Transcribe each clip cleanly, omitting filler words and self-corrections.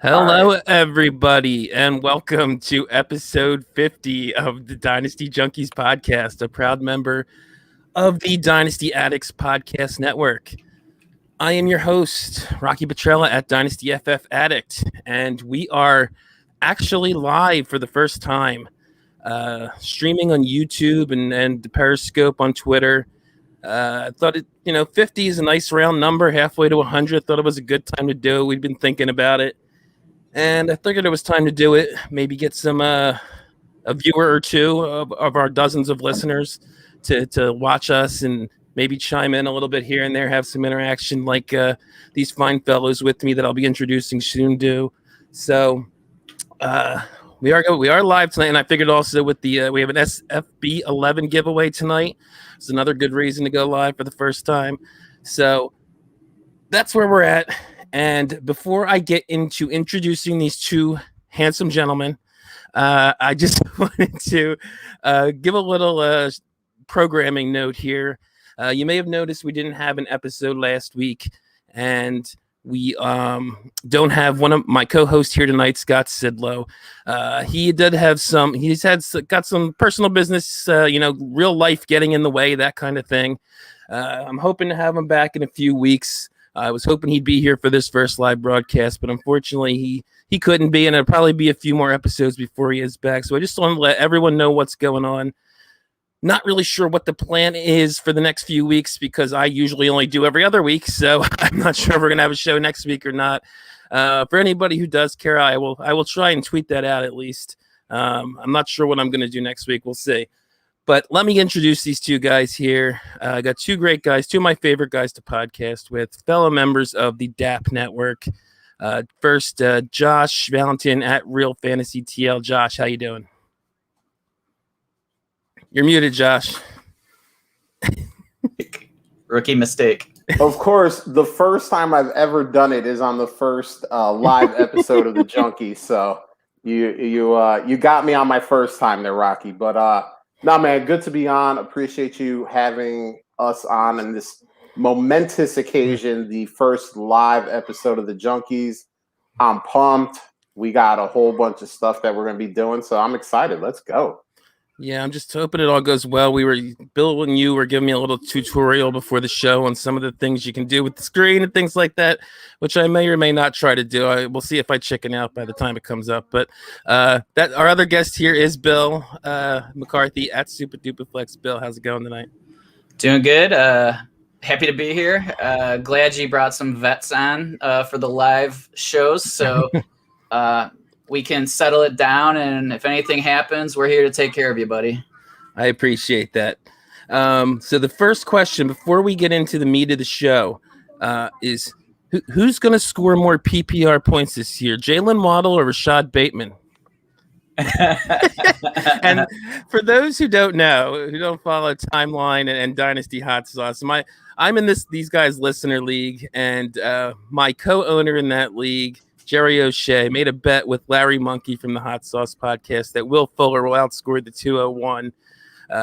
Hello, everybody, and welcome to episode 50 of the Dynasty Junkies podcast, a proud member of the Dynasty Addicts Podcast Network. I am your host, Rocky Petrella at Dynasty FF Addict, and we are actually live for the first time, streaming on YouTube and the Periscope on Twitter. I thought 50 is a nice round number, halfway to 100. Thought it was a good time to do it. We've been thinking about it. And I figured it was time to do it. Maybe get some a viewer or two of our dozens of listeners to watch us and maybe chime in a little bit here and there, have some interaction like these fine fellows with me that I'll be introducing soon do. So we are live tonight, and I figured also with the we have an SFB 11 giveaway tonight. It's another good reason to go live for the first time. So that's where we're at. And before I get into introducing these two handsome gentlemen, I just wanted to give a little programming note here. You may have noticed we didn't have an episode last week, and we don't have one of my co-hosts here tonight, Scott Sidlow. He did have got some personal business, real life getting in the way, that kind of thing. I'm hoping to have him back in a few weeks. I was hoping he'd be here for this first live broadcast, but unfortunately he couldn't be, and it'll probably be a few more episodes before he is back. So I just want to let everyone know what's going on. Not really sure what the plan is for the next few weeks because I usually only do every other week, so I'm not sure if we're gonna have a show next week or not. For anybody who does care, I will try and tweet that out at least. I'm not sure what I'm gonna do next week. We'll see. But let me introduce these two guys here. I got two great guys, two of my favorite guys to podcast with, fellow members of the DAP Network. First, Josh Valentin at Real Fantasy TL. Josh, how you doing? You're muted, Josh. Rookie mistake. Of course, the first time I've ever done it is on the first live episode of the Junkies. So you got me on my first time there, Rocky. But no, man, good to be on. Appreciate you having us on in this momentous occasion, the first live episode of the Junkies. I'm pumped. We got a whole bunch of stuff that we're going to be doing, so I'm excited. Let's go. Yeah, I'm just hoping it all goes well. Bill and you were giving me a little tutorial before the show on some of the things you can do with the screen and things like that, which I may or may not try to do. We'll see if I chicken out by the time it comes up. But that our other guest here is Bill McCarthy at Super Duper Flex. Bill, how's it going tonight? Doing good. Happy to be here. Glad you brought some vets on for the live shows. So we can settle it down, and if anything happens, we're here to take care of you, buddy. I appreciate that. So the first question before we get into the meat of the show is who's going to score more PPR points this year, Jalen Waddle or Rashad Bateman? And for those who don't know, who don't follow Timeline and Dynasty Hot Sauce, I'm in these guys' listener league, and my co-owner in that league, Jerry O'Shea, made a bet with Larry Monkey from the Hot Sauce podcast that Will Fuller will outscore the 201.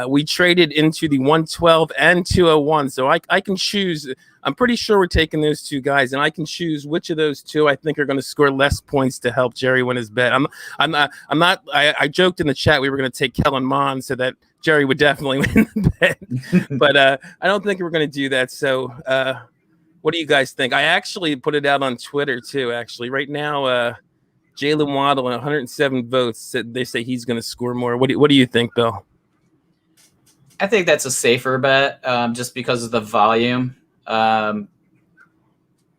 We traded into the 112 and 201, so I can choose. I'm pretty sure we're taking those two guys, and I can choose which of those two I think are going to score less points to help Jerry win his bet. I'm not. I joked in the chat we were going to take Kellen Mond so that Jerry would definitely win the bet, but I don't think we're going to do that. So. What do you guys think? I actually put it out on Twitter too. Actually, right now, Jalen Waddle and 107 votes. They say he's going to score more. What do you think, Bill? I think that's a safer bet, just because of the volume.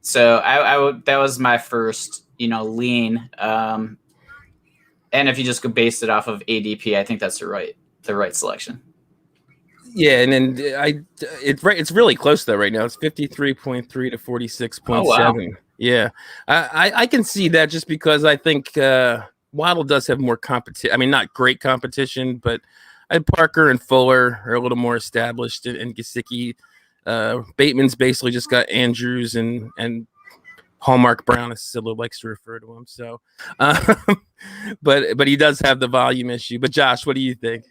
So I would. That was my first, lean. And if you just go base it off of ADP, I think that's the right selection. Yeah, and then it's really close though right now. It's 53.3 to 46.7. Oh, wow. Yeah, I can see that just because I think Waddle does have more competition. I mean, not great competition, but Parker and Fuller are a little more established, and Gesicki. Bateman's basically just got Andrews and Hallmark Brown, as Silo likes to refer to him. So, but he does have the volume issue. But Josh, what do you think?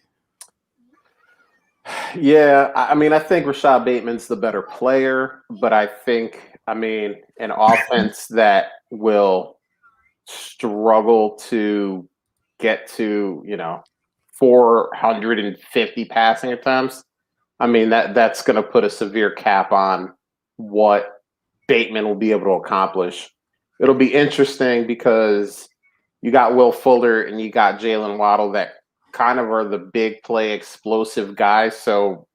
Yeah, I mean, I think Rashad Bateman's the better player, but I think, an offense that will struggle to get to, 450 passing attempts, I mean, that's going to put a severe cap on what Bateman will be able to accomplish. It'll be interesting because you got Will Fuller and you got Jalen Waddle that kind of are the big play explosive guys. So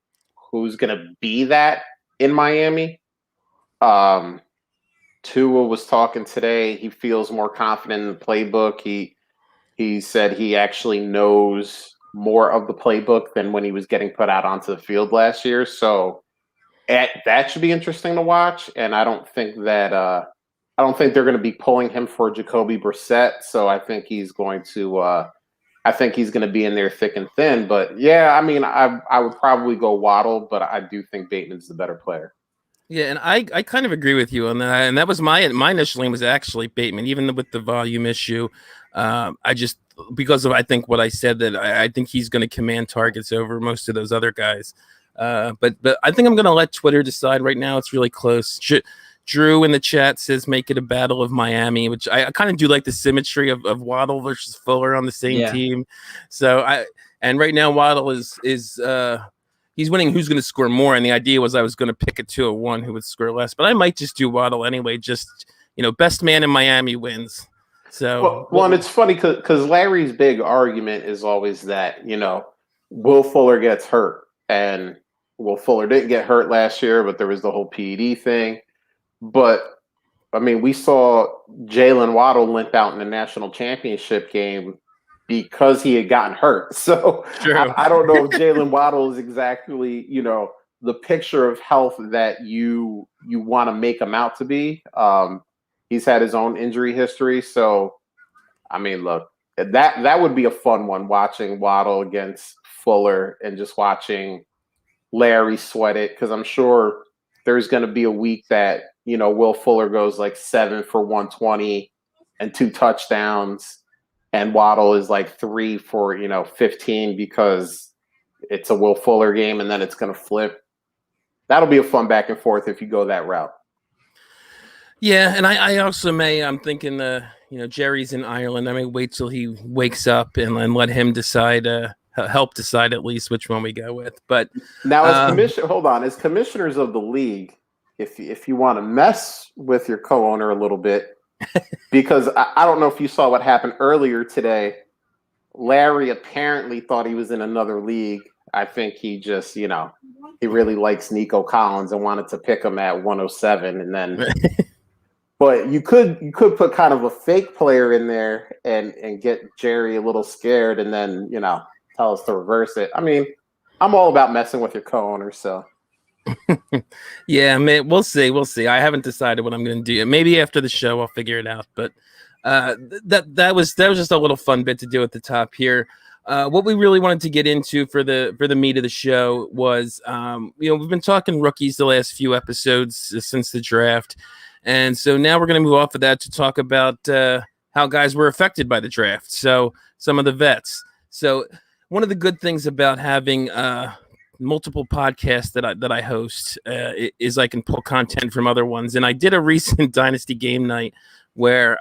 who's going to be that in Miami? Tua was talking today. He feels more confident in the playbook. He said he actually knows more of the playbook than when he was getting put out onto the field last year. So that should be interesting to watch. And I don't think they're going to be pulling him for Jacoby Brissett. So I think he's going to be in there thick and thin. But yeah, I mean, I would probably go Waddle, but I do think Bateman's the better player. Yeah, and I kind of agree with you on that. And that was my initial name was actually Bateman, even with the volume issue. I just, because of, I think what I said, that I think he's going to command targets over most of those other guys. But I think I'm going to let Twitter decide right now. It's really close. Drew in the chat says make it a battle of Miami, which I kind of do like the symmetry of Waddle versus Fuller on the same team. So and right now Waddle is he's winning who's going to score more. And the idea was I was going to pick a 2-1 who would score less, but I might just do Waddle anyway. Just, best man in Miami wins. So, well, and it's funny because Larry's big argument is always that, Will Fuller gets hurt, and Will Fuller didn't get hurt last year, but there was the whole PED thing. But I mean, we saw Jalen Waddle limp out in the national championship game because he had gotten hurt. So I don't know if Jalen Waddle is exactly, the picture of health that you want to make him out to be. He's had his own injury history. So, I mean, look, that would be a fun one, watching Waddle against Fuller and just watching Larry sweat it, because I'm sure there's going to be a week that, Will Fuller goes like 7 for 120 and 2 touchdowns, and Waddle is like 3 for, 15 because it's a Will Fuller game, and then it's going to flip. That'll be a fun back and forth if you go that route. Yeah, and I also I'm thinking, Jerry's in Ireland. I may wait till he wakes up and let him decide, help decide at least which one we go with. But now, as commissioners of the league, if you want to mess with your co-owner a little bit, because I don't know if you saw what happened earlier today. Larry apparently thought he was in another league. I think he just, he really likes Nico Collins and wanted to pick him at 107, and then. But you could put kind of a fake player in there and get Jerry a little scared, and then tell us to reverse it. I mean, I'm all about messing with your co-owner, so. Yeah, man, we'll see. I haven't decided what I'm going to do. Maybe after the show I'll figure it out. But that was just a little fun bit to do at the top here. What we really wanted to get into for the meat of the show was, we've been talking rookies the last few episodes since the draft. And so now we're going to move off of that to talk about how guys were affected by the draft. So some of the vets. So one of the good things about having multiple podcasts that I host is I can pull content from other ones. And I did a recent Dynasty game night where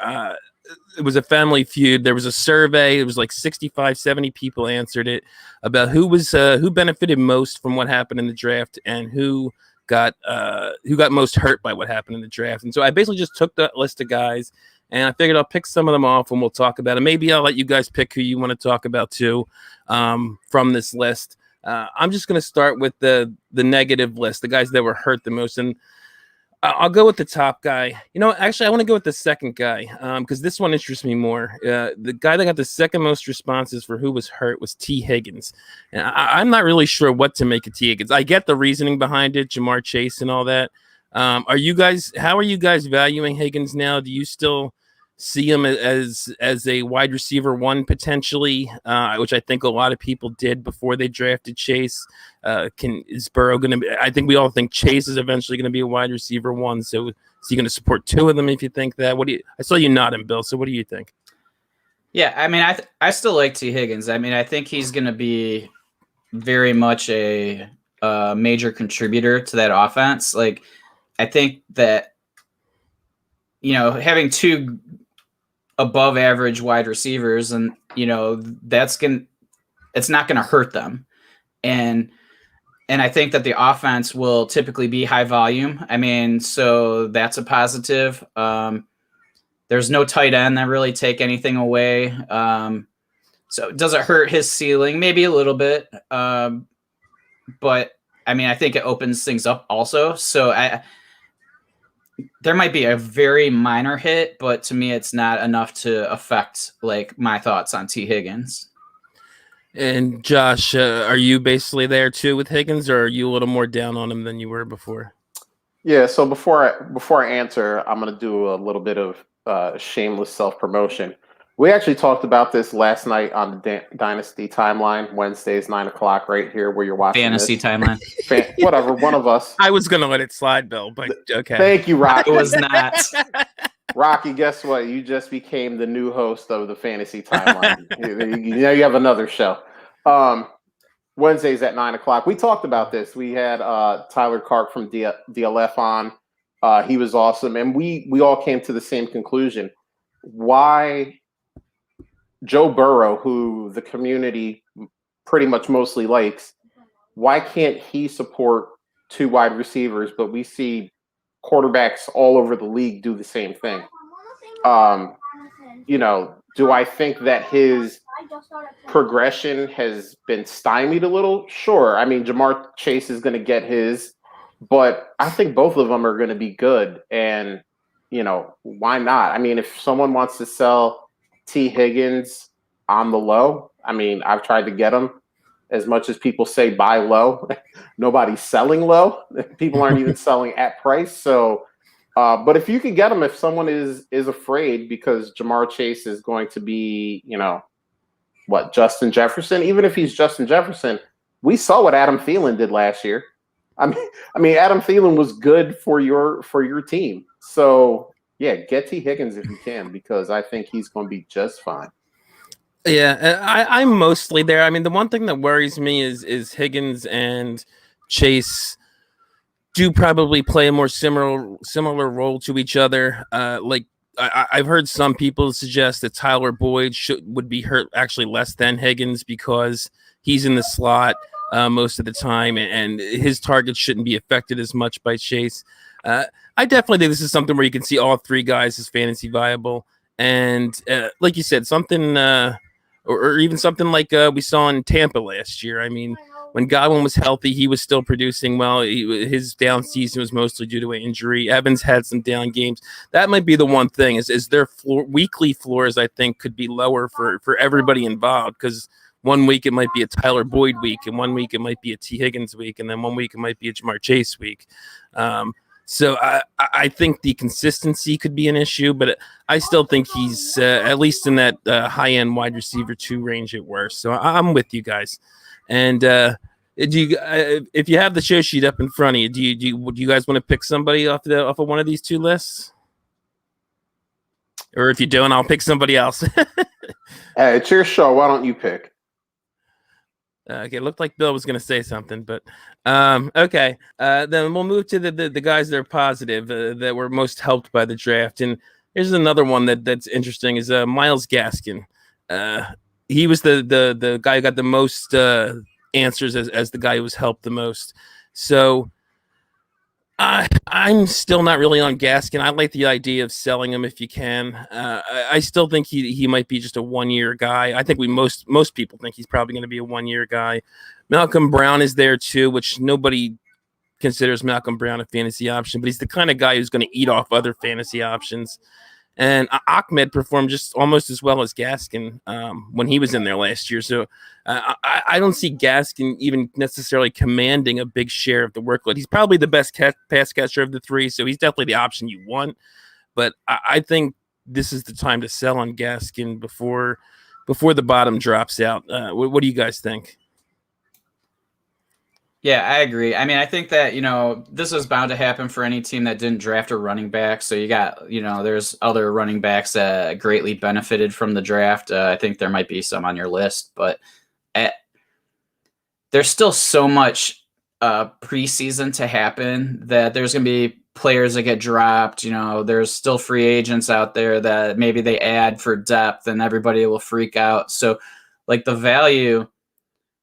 it was a family feud. There was a survey. It was like 65, 70 people answered it about who benefited most from what happened in the draft and who got most hurt by what happened in the draft. And so I basically just took that list of guys and I figured I'll pick some of them off and we'll talk about it. Maybe I'll let you guys pick who you want to talk about too from this list. I'm just going to start with the negative list, the guys that were hurt the most. And I'll go with the top guy. Actually, I want to go with the second guy because this one interests me more. The guy that got the second most responses for who was hurt was T. Higgins. And I'm not really sure what to make of T. Higgins. I get the reasoning behind it, Jamar Chase and all that. How are you guys valuing Higgins now? Do you still see him as a wide receiver 1 potentially, which I think a lot of people did before they drafted Chase? Is Burrow going to be? I think we all think Chase is eventually going to be a wide receiver 1. So is he going to support 2 of them? If you think that, I saw you nodding, Bill. So what do you think? Yeah, I mean, I still like T. Higgins. I mean, I think he's going to be very much a major contributor to that offense. Like, I think that having 2 above average wide receivers, and it's not going to hurt them. And I think that the offense will typically be high volume. I mean, so that's a positive. There's no tight end that really take anything away. So does it hurt his ceiling? Maybe a little bit. But I mean, I think it opens things up also. So there might be a very minor hit, but to me, it's not enough to affect like my thoughts on T. Higgins. And Josh, are you basically there too with Higgins, or are you a little more down on him than you were before? Yeah. So before I answer, I'm going to do a little bit of shameless self-promotion. We actually talked about this last night on the Dynasty timeline, Wednesdays, 9:00, right here where you're watching Fantasy this. timeline. Whatever, one of us. I was going to let it slide, Bill, but okay. Thank you, Rocky. It was not. Rocky, guess what? You just became the new host of the Fantasy Timeline. Now you have another show. Wednesdays at 9:00. We talked about this. We had Tyler Clark from DLF on. He was awesome. And we all came to the same conclusion. Why Joe Burrow, who the community pretty much mostly likes, why can't he support two wide receivers, but we see quarterbacks all over the league do the same thing? Do I think that his progression has been stymied a little? Sure. I mean, Jamar Chase is going to get his, but I think both of them are going to be good. And, why not? I mean, if someone wants to sell T. Higgins on the low, I mean, I've tried to get him. As much as people say buy low, nobody's selling low. People aren't even selling at price. So, but if you could get him, if someone is afraid because Jamar Chase is going to be, Justin Jefferson. Even if he's Justin Jefferson, we saw what Adam Thielen did last year. I mean, Adam Thielen was good for your team. So yeah, get T. Higgins if you can, because I think he's going to be just fine. Yeah, I'm mostly there. I mean, the one thing that worries me is Higgins and Chase do probably play a more similar role to each other. I've heard some people suggest that Tyler Boyd would be hurt actually less than Higgins because he's in the slot most of the time, and his targets shouldn't be affected as much by Chase. I definitely think this is something where you can see all three guys as fantasy viable, and like you said, something or even something like we saw in Tampa last year. I mean, when Godwin was healthy, he was still producing well. His down season was mostly due to an injury. Evans had some down games. That might be the one thing is their weekly floors, I think, could be lower for everybody involved, because one week it might be a Tyler Boyd week, and one week it might be a T. Higgins week, and then one week it might be a Jamar Chase week. So I think the consistency could be an issue, but I still think he's at least in that high-end wide receiver 2 range at worst. So I'm with you guys. And if you have the show sheet up in front of you, would you guys want to pick somebody off of one of these two lists? Or if you don't, I'll pick somebody else. It's your show. Why don't you pick? Okay, it looked like Bill was going to say something, but okay. Then we'll move to the guys that are positive, that were most helped by the draft. And here's another one that's interesting is Myles Gaskin. He was the guy who got the most answers as the guy who was helped the most. So I'm still not really on Gaskin. I like the idea of selling him if you can. I still think he might be just a 1-year guy. I think most people think he's probably going to be a 1-year guy. Malcolm Brown is there too, which nobody considers Malcolm Brown a fantasy option, but he's the kind of guy who's going to eat off other fantasy options. And Ahmed performed just almost as well as Gaskin when he was in there last year. So I don't see Gaskin even necessarily commanding a big share of the workload. He's probably the best pass catcher of the three, so he's definitely the option you want. But I think this is the time to sell on Gaskin before the bottom drops out. What do you guys think? Yeah, I agree. I mean, I think that, this was bound to happen for any team that didn't draft a running back. So you got, there's other running backs that greatly benefited from the draft. I think there might be some on your list, but there's still so much preseason to happen that there's going to be players that get dropped. There's still free agents out there that maybe they add for depth and everybody will freak out. So like the value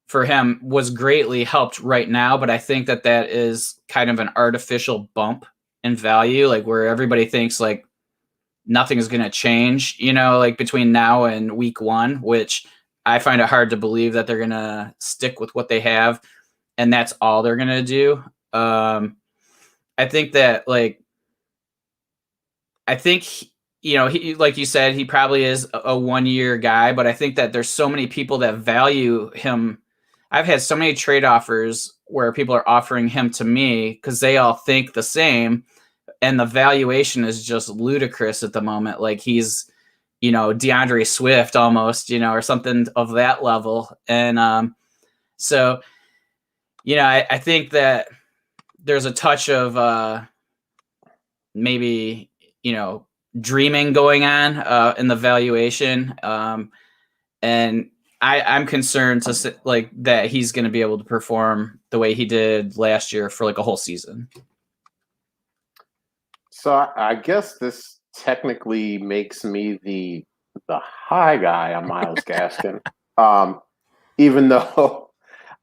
for him was greatly helped right now, but I think that is kind of an artificial bump in value, like where everybody thinks like nothing is going to change, like between now and week 1, which I find it hard to believe that they're going to stick with what they have and that's all they're going to do. I think that he, like you said, he probably is a 1-year guy, but I think that there's so many people that value him. I've had so many trade offers where people are offering him to me because they all think the same. And the valuation is just ludicrous at the moment. Like he's, DeAndre Swift almost, or something of that level. And so, I think that there's a touch of maybe, dreaming going on in the valuation. And I'm concerned that he's going to be able to perform the way he did last year for like a whole season. So I guess this technically makes me the high guy on Myles Gaskin. Even though,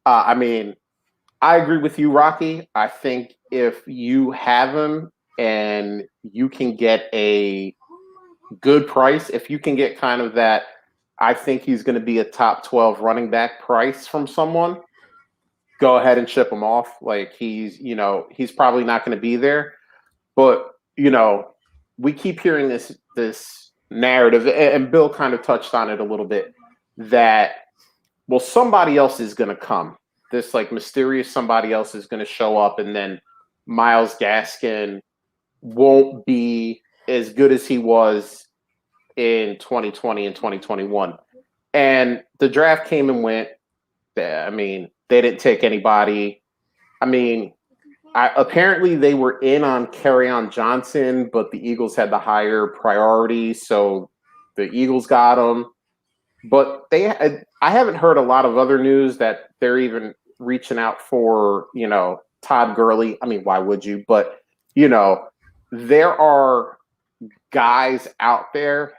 I agree with you, Rocky. I think if you have him and you can get a good price, if you can get kind of that, I think he's going to be a top 12 running back price from someone, go ahead and ship him off. Like he's probably not going to be there, but we keep hearing this narrative, and Bill kind of touched on it a little bit, that, well, somebody else is going to come. This like mysterious somebody else is going to show up, and then Myles Gaskin won't be as good as he was in 2020 and 2021. And the draft came and went. They didn't take anybody. Apparently they were in on Kerryon Johnson, but the Eagles had the higher priority, so the Eagles got him. But I haven't heard a lot of other news that they're even reaching out for, Todd Gurley. Why would you? But, there are guys out there,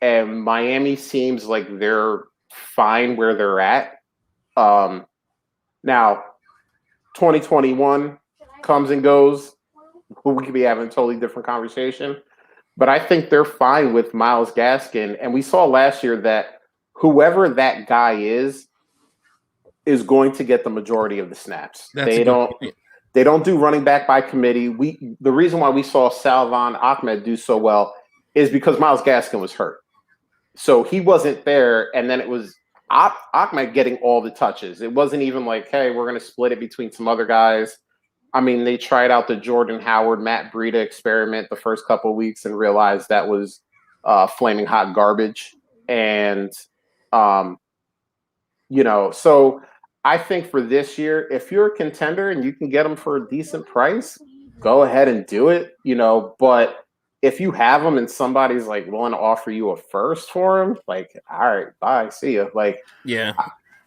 and Miami seems like they're fine where they're at. Now, 2021 comes and goes. We could be having a totally different conversation. But I think they're fine with Myles Gaskin. And we saw last year that whoever that guy is going to get the majority of the snaps. They don't do running back by committee. The reason why we saw Salvon Ahmed do so well is because Myles Gaskin was hurt. So he wasn't there, and then it was Ahmed getting all the touches. It wasn't even like, hey, we're going to split it between some other guys. They tried out the Jordan Howard, Matt Breida experiment the first couple of weeks and realized that was flaming hot garbage. And, so I think for this year, if you're a contender and you can get them for a decent price, go ahead and do it, but if you have them and somebody's like willing to offer you a first for them, like, all right, bye, see ya. Like, yeah,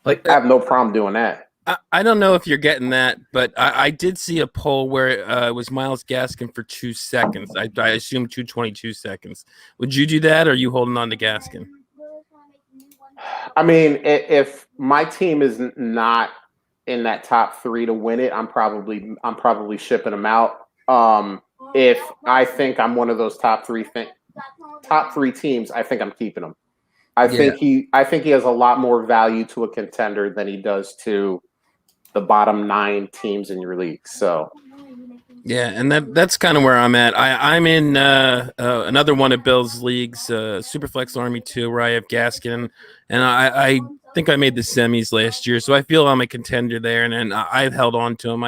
I have no problem doing that. I don't know if you're getting that, but I did see a poll where it was Myles Gaskin for 2 seconds. I assume 2:22 seconds. Would you do that, or are you holding on to Gaskin? If my team is not in that top 3 to win it, I'm probably shipping them out. If I think I'm one of those top three teams, I think I'm keeping them. I think he has a lot more value to a contender than he does to the bottom 9 teams in your league. So, yeah, and that's kind of where I'm at. I'm in another one of Bill's leagues, Superflex Army 2, where I have Gaskin, and I think I made the semis last year, so I feel I'm a contender there, and I've held on to him.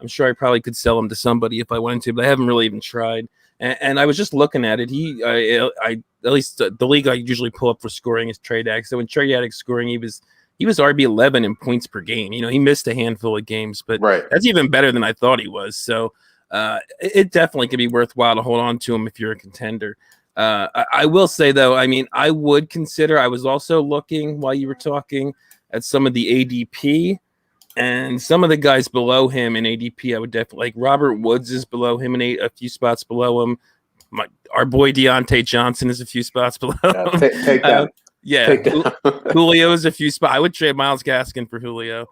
I'm sure I probably could sell him to somebody if I wanted to, but I haven't really even tried. And I was just looking at it. At least the league I usually pull up for scoring is Trade Addicts. So in Trade Addicts scoring, he was RB 11 in points per game. He missed a handful of games, but that's even better than I thought he was. So it definitely could be worthwhile to hold on to him if you're a contender. I will say though, I would consider. I was also looking while you were talking at some of the ADP, And some of the guys below him in ADP, I would definitely like. Robert Woods is below him in a few spots below him. Our boy Deontay Johnson is a few spots below him. Take that. Julio is a few spots. I would trade Myles Gaskin for Julio,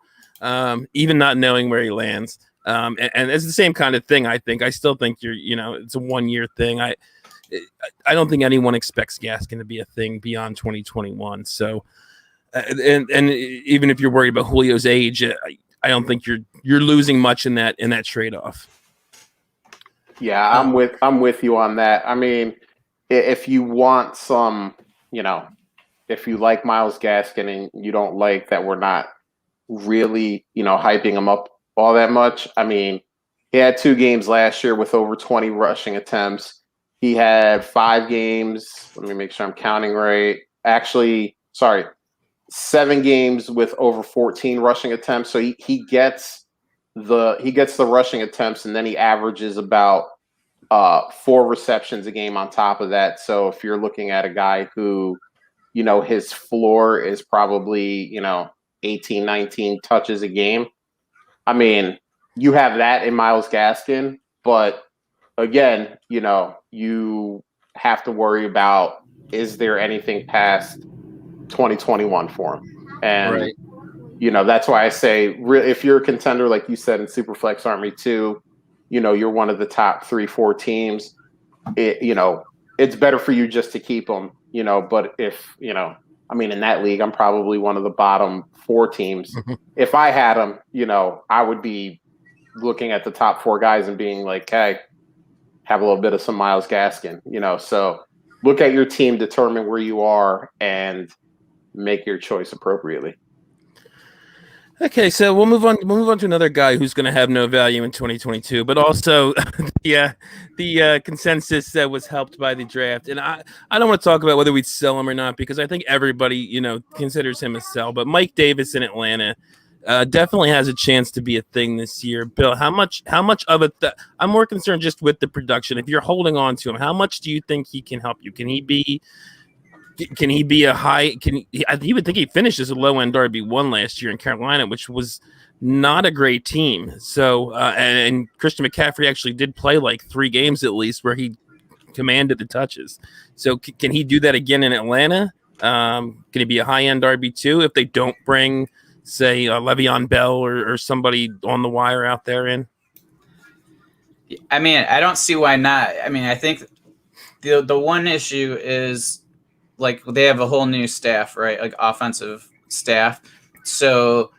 even not knowing where he lands. And it's the same kind of thing. I still think it's a 1 year thing. I don't think anyone expects Gaskin to be a thing beyond 2021. So, and even if you're worried about Julio's age, I don't think you're losing much in that trade off. Yeah, I'm with you on that. I mean, if you want some, if you like Myles Gaskin and you don't like that we're not really, hyping him up all that much. I mean, he had 2 games last year with over 20 rushing attempts. He had 5 games. Let me make sure I'm counting right. Actually, 7 games with over 14 rushing attempts. So he gets the rushing attempts, and then he averages about 4 receptions a game on top of that. So if you're looking at a guy who, his floor is probably, 18, 19 touches a game. I mean, you have that in Myles Gaskin, but again, you have to worry about, is there anything past 2021 for him? And, right. That's why I say, if you're a contender, like you said, in Superflex Army 2, you're one of the top 3-4 teams. It's better for you just to keep them, but if, in that league, I'm probably one of the bottom 4 teams. If I had them, I would be looking at the top 4 guys and being like, hey, have a little bit of some Myles Gaskin, so look at your team, determine where you are, and make your choice appropriately. Okay, so we'll move on to another guy who's going to have no value in 2022, but also the consensus that was helped by the draft. And I don't want to talk about whether we'd sell him or not, because I think everybody, considers him a sell. But Mike Davis in Atlanta definitely has a chance to be a thing this year. Bill, how much of it? I'm more concerned just with the production. If you're holding on to him, how much do you think he can help you? Can he be a high? You would think he finished as a low end RB1 last year in Carolina, which was not a great team. So, and Christian McCaffrey actually did play like 3 games at least where he commanded the touches. So, can he do that again in Atlanta? Can he be a high end RB2 if they don't bring, say, Le'Veon Bell or somebody on the wire out there in? I mean, I don't see why not. I mean, I think the one issue is, like, they have a whole new staff, right? Like, offensive staff. So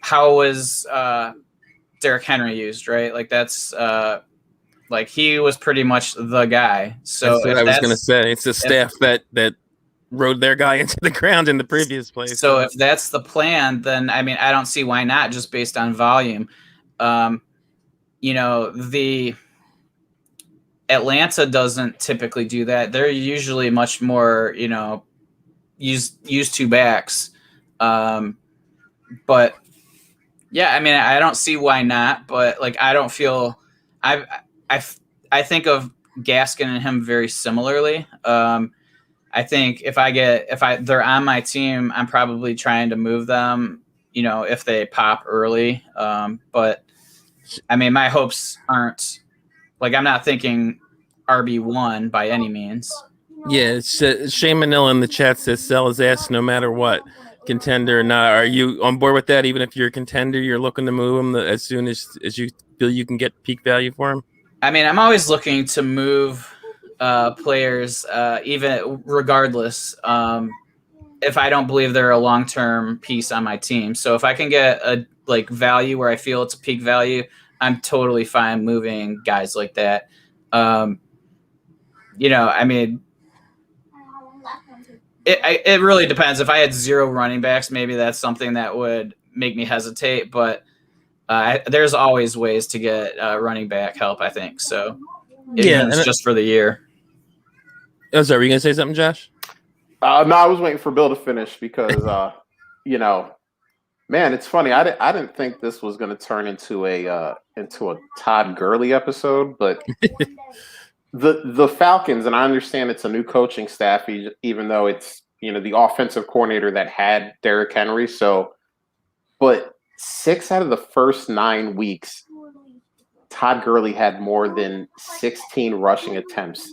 how was Derrick Henry used, right? Like, that's like, he was pretty much the guy. So that's what I was going to say. It's the staff that rode their guy into the ground in the previous place. So if that's the plan, then I mean, I don't see why not, just based on volume. The Atlanta doesn't typically do that. They're usually much more, use 2 backs. But yeah, I mean, I don't see why not, but like, I don't feel I think of Gaskin and him very similarly. I think if they're on my team, I'm probably trying to move them, if they pop early. But I mean, my hopes aren't, like, I'm not thinking RB1 by any means. Yeah, Shane Manila in the chat says sell his ass no matter what, contender or not. Are you on board with that? Even if you're a contender, you're looking to move him as soon as you feel you can get peak value for him? I mean, I'm always looking to move players, even regardless, if I don't believe they're a long-term piece on my team. So if I can get a value where I feel it's a peak value, I'm totally fine moving guys like that. I mean, it really depends. If I had 0 running backs, maybe that's something that would make me hesitate. But there's always ways to get running back help, I think. So it's just for the year. Oh, sorry, were you gonna say something, Josh? No, I was waiting for Bill to finish because, man, it's funny. I didn't think this was going to turn into a Todd Gurley episode, but the Falcons, and I understand it's a new coaching staff, even though it's the offensive coordinator that had Derrick Henry. So, but 6 out of the first 9 weeks, Todd Gurley had more than 16 rushing attempts.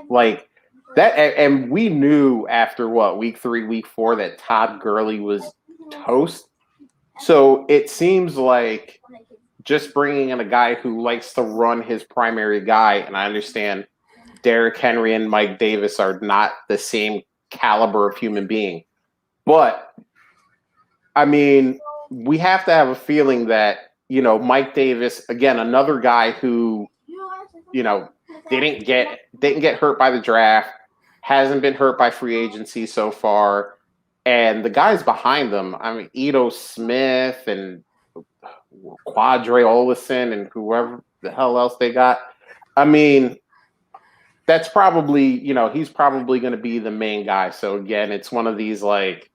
Like that, and we knew after week 3, week 4, that Todd Gurley was toast. So it seems like just bringing in a guy who likes to run his primary guy, and I understand Derrick Henry and Mike Davis are not the same caliber of human being, but I mean, we have to have a feeling that, Mike Davis, again, another guy who, didn't get hurt by the draft, hasn't been hurt by free agency so far. And the guys behind them, I mean, Ito Smith and Quadre Olison and whoever the hell else they got. I mean, that's probably, he's probably going to be the main guy. So again, it's one of these, like,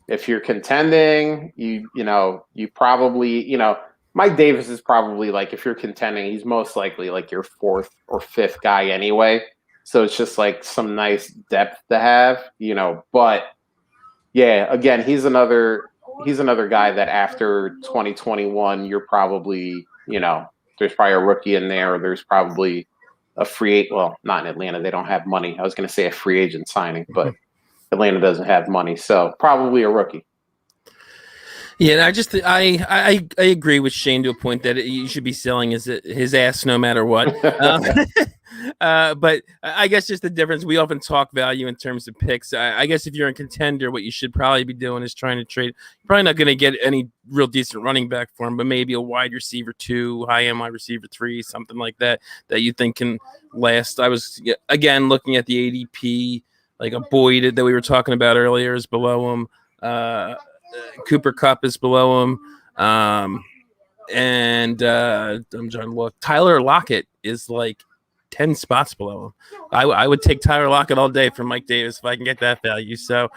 if you're contending, you probably, Mike Davis is probably, like, if you're contending, he's most likely like your 4th or 5th guy anyway. So it's just like some nice depth to have, but yeah, again, he's another guy that after 2021, you're probably, there's probably a rookie in there, or there's probably a not in Atlanta, they don't have money. I was going to say a free agent signing, but Atlanta doesn't have money, so probably a rookie. Yeah, I agree with Shane to a point that you should be selling his ass no matter what. But I guess just the difference, we often talk value in terms of picks. I guess if you're a contender, what you should probably be doing is trying to trade. You're probably not going to get any real decent running back for him, but maybe a wide receiver 2, high end wide receiver 3, something like that you think can last. I was, again, looking at the ADP, like a Boyd that we were talking about earlier is below him. Cooper Kupp is below him. And I'm trying to look. Tyler Lockett is like 10 spots below him. I would take Tyler Lockett all day for Mike Davis if I can get that value. So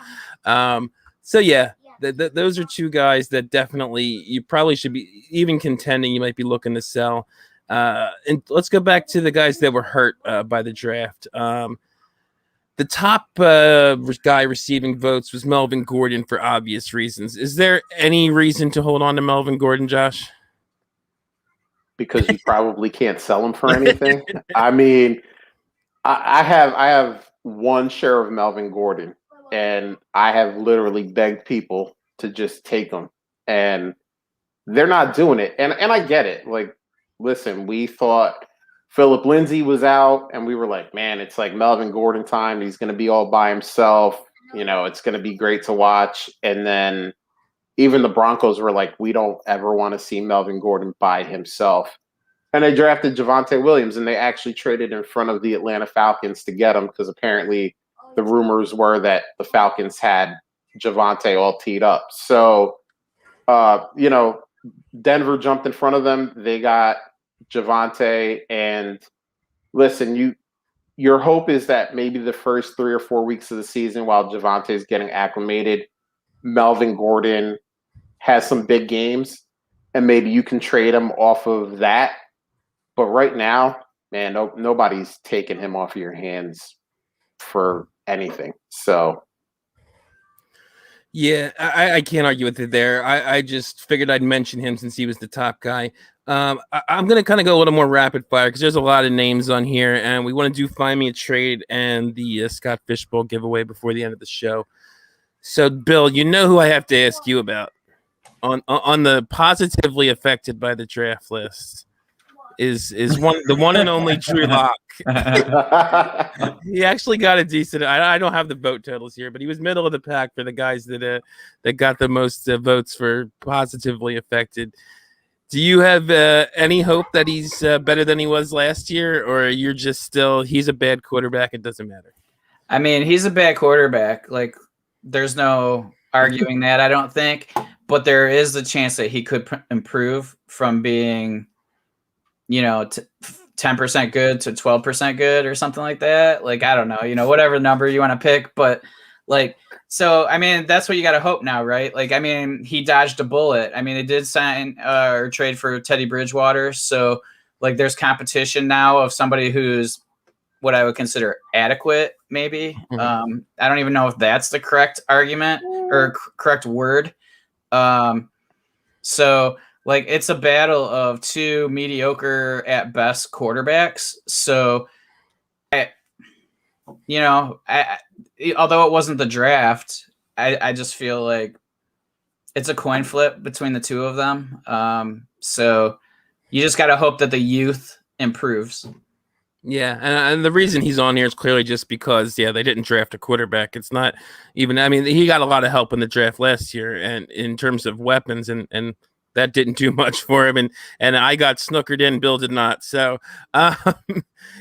yeah, those are 2 guys that definitely you probably should be, even contending, you might be looking to sell. And let's go back to the guys that were hurt by the draft. The top guy receiving votes was Melvin Gordon for obvious reasons. Is there any reason to hold on to Melvin Gordon, Josh? Because you probably can't sell him for anything. I mean, I have one share of Melvin Gordon, and I have literally begged people to just take him, and they're not doing it. And I get it. Like, listen, we thought Phillip Lindsay was out, and we were like, man, it's like Melvin Gordon time. He's going to be all by himself. It's going to be great to watch. And then even the Broncos were like, we don't ever want to see Melvin Gordon by himself. And they drafted Javonte Williams, and they actually traded in front of the Atlanta Falcons to get him because apparently the rumors were that the Falcons had Javonte all teed up. So, Denver jumped in front of them. They got Javonte, and listen, your hope is that maybe the first 3 or 4 weeks of the season, while Javonte is getting acclimated, Melvin Gordon has some big games, and maybe you can trade him off of that. But right now, man, nobody's taking him off of your hands for anything. So, yeah, I can't argue with it there. I just figured I'd mention him since he was the top guy. I'm going to kind of go a little more rapid fire because there's a lot of names on here, and we want to do Find Me a Trade and the Scott Fishbowl giveaway before the end of the show. So, Bill, you know who I have to ask you about on the positively affected by the draft list is the one and only Drew Lock. He actually got a decent. I don't have the vote totals here, but he was middle of the pack for the guys that got the most votes for positively affected. Do you have any hope that he's better than he was last year, or you're just still he's a bad quarterback? It doesn't matter. I mean, he's a bad quarterback. Like, there's no arguing that, I don't think. But there is a chance that he could improve from being, 10% good to 12% good or something like that. Like, I don't know, whatever number you want to pick. But, like, so, I mean, that's what you got to hope now, right? Like, I mean, he dodged a bullet. I mean, they did sign or trade for Teddy Bridgewater. So, like, there's competition now of somebody who's what I would consider adequate, maybe. Mm-hmm. I don't even know if that's the correct argument or correct word. So like it's a battle of two mediocre at best quarterbacks. So, although it wasn't the draft, I just feel like it's a coin flip between the two of them. So you just got to hope that the youth improves. Yeah, and the reason he's on here is clearly just because, they didn't draft a quarterback. It's not even, I mean, he got a lot of help in the draft last year, and in terms of weapons, and that didn't do much for him, and I got snookered in, Bill did not. So,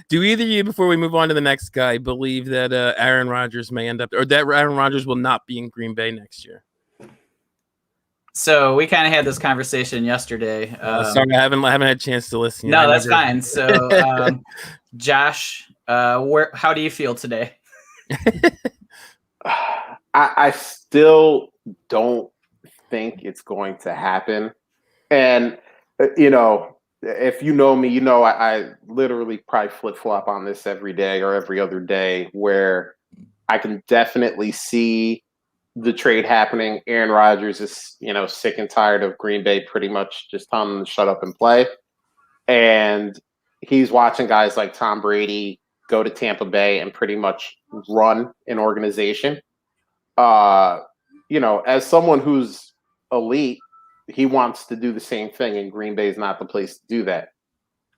do either of you, before we move on to the next guy, believe that Aaron Rodgers may end up, or that Aaron Rodgers will not be in Green Bay next year? So we kind of had this conversation yesterday. Sorry, I haven't had a chance to listen. No, that's fine. So, Josh, how do you feel today? I still don't think it's going to happen. And, if you know me, I literally probably flip-flop on this every day or every other day, where I can definitely see the trade happening. Aaron Rodgers is, sick and tired of Green Bay pretty much just telling him to shut up and play. And he's watching guys like Tom Brady go to Tampa Bay and pretty much run an organization. As someone who's elite, he wants to do the same thing, and Green Bay is not the place to do that.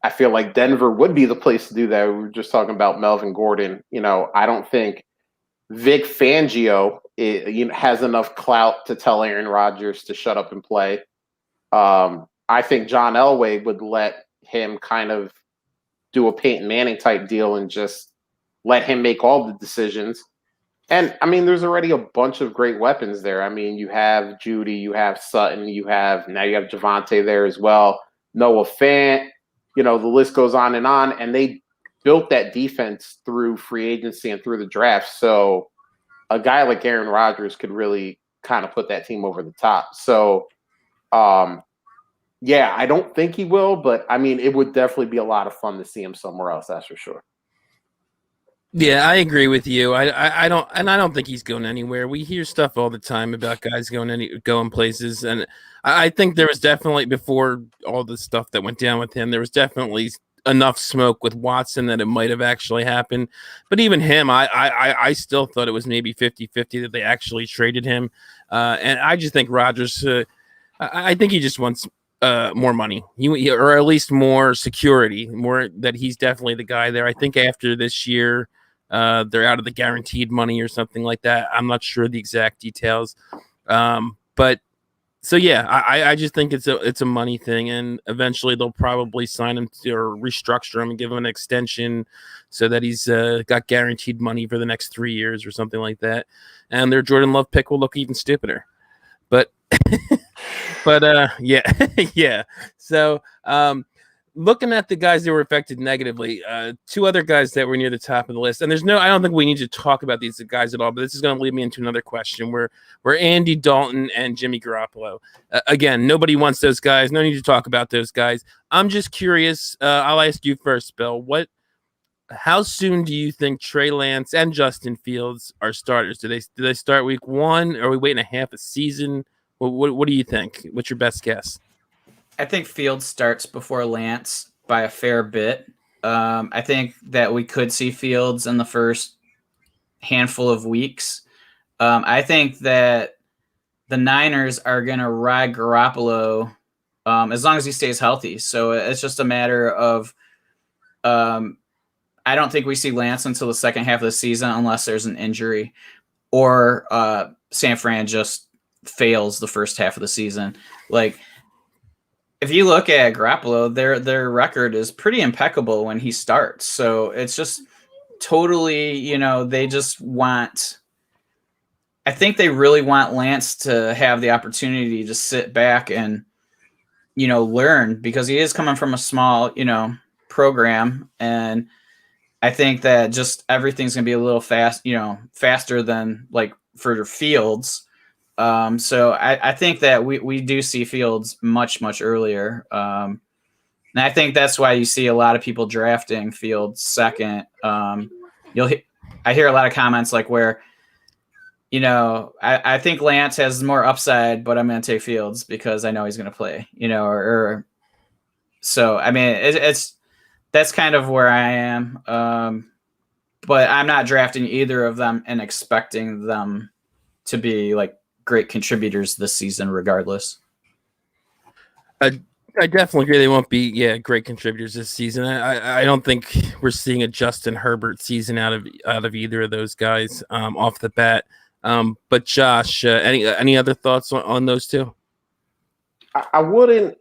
I feel like Denver would be the place to do that. We were just talking about Melvin Gordon. I don't think Vic Fangio has enough clout to tell Aaron Rodgers to shut up and play. I think John Elway would let him kind of do a Peyton Manning type deal and just let him make all the decisions. And I mean, there's already a bunch of great weapons there. I mean, you have Judy, you have Sutton, now you have Javonte there as well. Noah Fant, the list goes on. And they built that defense through free agency and through the draft. So a guy like Aaron Rodgers could really kind of put that team over the top. So, I don't think he will, but I mean, it would definitely be a lot of fun to see him somewhere else. That's for sure. Yeah, I agree with you. I don't think he's going anywhere. We hear stuff all the time about guys going places, and I think there was definitely, before all the stuff that went down with him, there was definitely enough smoke with Watson that it might have actually happened. But even him, I still thought it was maybe 50-50 that they actually traded him. And I just think Rodgers, I think he just wants more money, or at least more security, more that he's definitely the guy there. I think after this year, they're out of the guaranteed money or something like that. I'm not sure the exact details. But so, I just think it's a money thing, and eventually they'll probably sign him or restructure him and give him an extension so that he's got guaranteed money for the next 3 years or something like that. And their Jordan Love pick will look even stupider. But yeah. So, looking at the guys that were affected negatively, two other guys that were near the top of the list, and I don't think we need to talk about these guys at all, but this is going to lead me into another question where Andy Dalton and Jimmy Garoppolo. Again, nobody wants those guys. No need to talk about those guys. I'm just curious. I'll ask you first, Bill. How soon do you think Trey Lance and Justin Fields are starters? Do they start week 1? Or are we waiting a half a season? What do you think? What's your best guess? I think Fields starts before Lance by a fair bit. I think that we could see Fields in the first handful of weeks. I think that the Niners are going to ride Garoppolo as long as he stays healthy. So it's just a matter of I don't think we see Lance until the second half of the season unless there's an injury or San Fran just fails the first half of the season. Like, if you look at Garoppolo, their record is pretty impeccable when he starts. So it's just totally, they just want – I think they really want Lance to have the opportunity to sit back and, learn, because he is coming from a small, program. And I think that just everything's going to be a little faster than like for Fields. So I think that we do see Fields much, much earlier. And I think that's why you see a lot of people drafting Fields second. I hear a lot of comments like where I think Lance has more upside, but I'm going to take Fields because I know he's going to play, so, I mean, that's kind of where I am. But I'm not drafting either of them and expecting them to be like great contributors this season, regardless. I definitely agree. They won't be, great contributors this season. I don't think we're seeing a Justin Herbert season out of either of those guys off the bat. But Josh, any other thoughts on those two? I wouldn't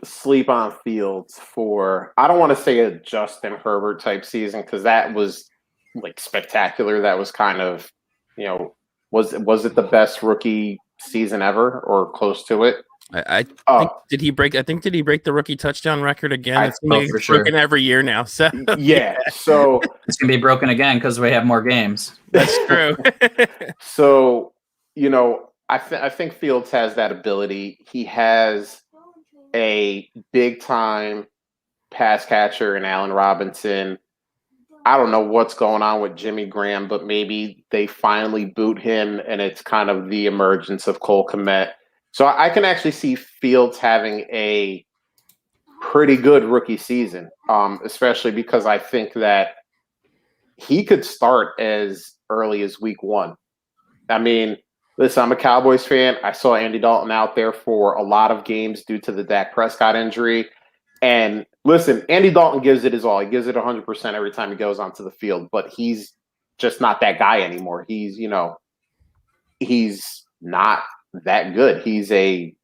sleep on Fields for, I don't want to say a Justin Herbert type season, because that was like spectacular. That was kind of, was it the best rookie season ever or close to it? I think did he break the rookie touchdown record again? It's for sure. Broken every year now. So yeah. So it's gonna be broken again because we have more games. That's true. So, I think Fields has that ability. He has a big time pass catcher in Allen Robinson. I don't know what's going on with Jimmy Graham, but maybe they finally boot him and it's kind of the emergence of Cole Kmet. So I can actually see Fields having a pretty good rookie season, especially because I think that he could start as early as week 1. I mean, listen, I'm a Cowboys fan. I saw Andy Dalton out there for a lot of games due to the Dak Prescott injury. And listen, Andy Dalton gives it his all. He gives it 100% every time he goes onto the field, but he's just not that guy anymore. He's not that good. He's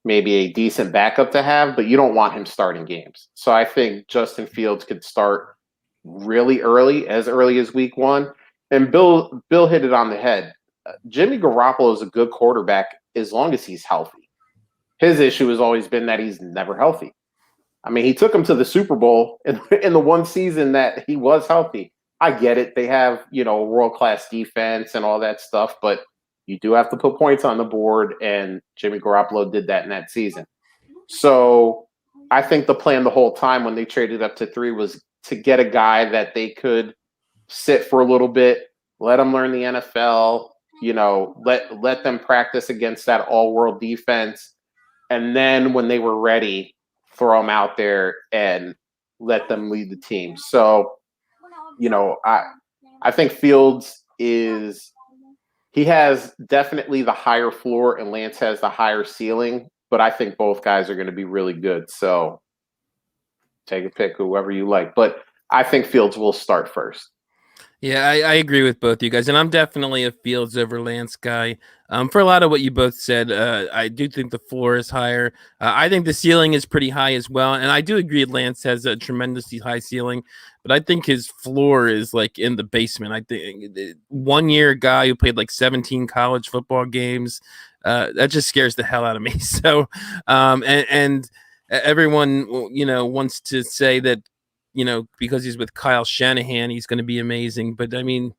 maybe a decent backup to have, but you don't want him starting games. So I think Justin Fields could start really early as week 1. And Bill hit it on the head. Jimmy Garoppolo is a good quarterback as long as he's healthy. His issue has always been that he's never healthy. I mean, he took him to the Super Bowl in the one season that he was healthy. I get it. They have, world-class defense and all that stuff, but you do have to put points on the board, and Jimmy Garoppolo did that in that season. So I think the plan the whole time when they traded up to 3 was to get a guy that they could sit for a little bit, let him learn the NFL, let them practice against that all-world defense, and then when they were ready, throw him out there and let them lead the team. So, I think Fields he has definitely the higher floor and Lance has the higher ceiling, but I think both guys are going to be really good. So take a pick, whoever you like. But I think Fields will start first. Yeah, I agree with both you guys, and I'm definitely a Fields over Lance guy. For a lot of what you both said, I do think the floor is higher. I think the ceiling is pretty high as well, and I do agree Lance has a tremendously high ceiling, but I think his floor is like in the basement. I think 1 year guy who played like 17 college football games, that just scares the hell out of me. So, and everyone, wants to say that, because he's with Kyle Shanahan, he's going to be amazing. But I mean,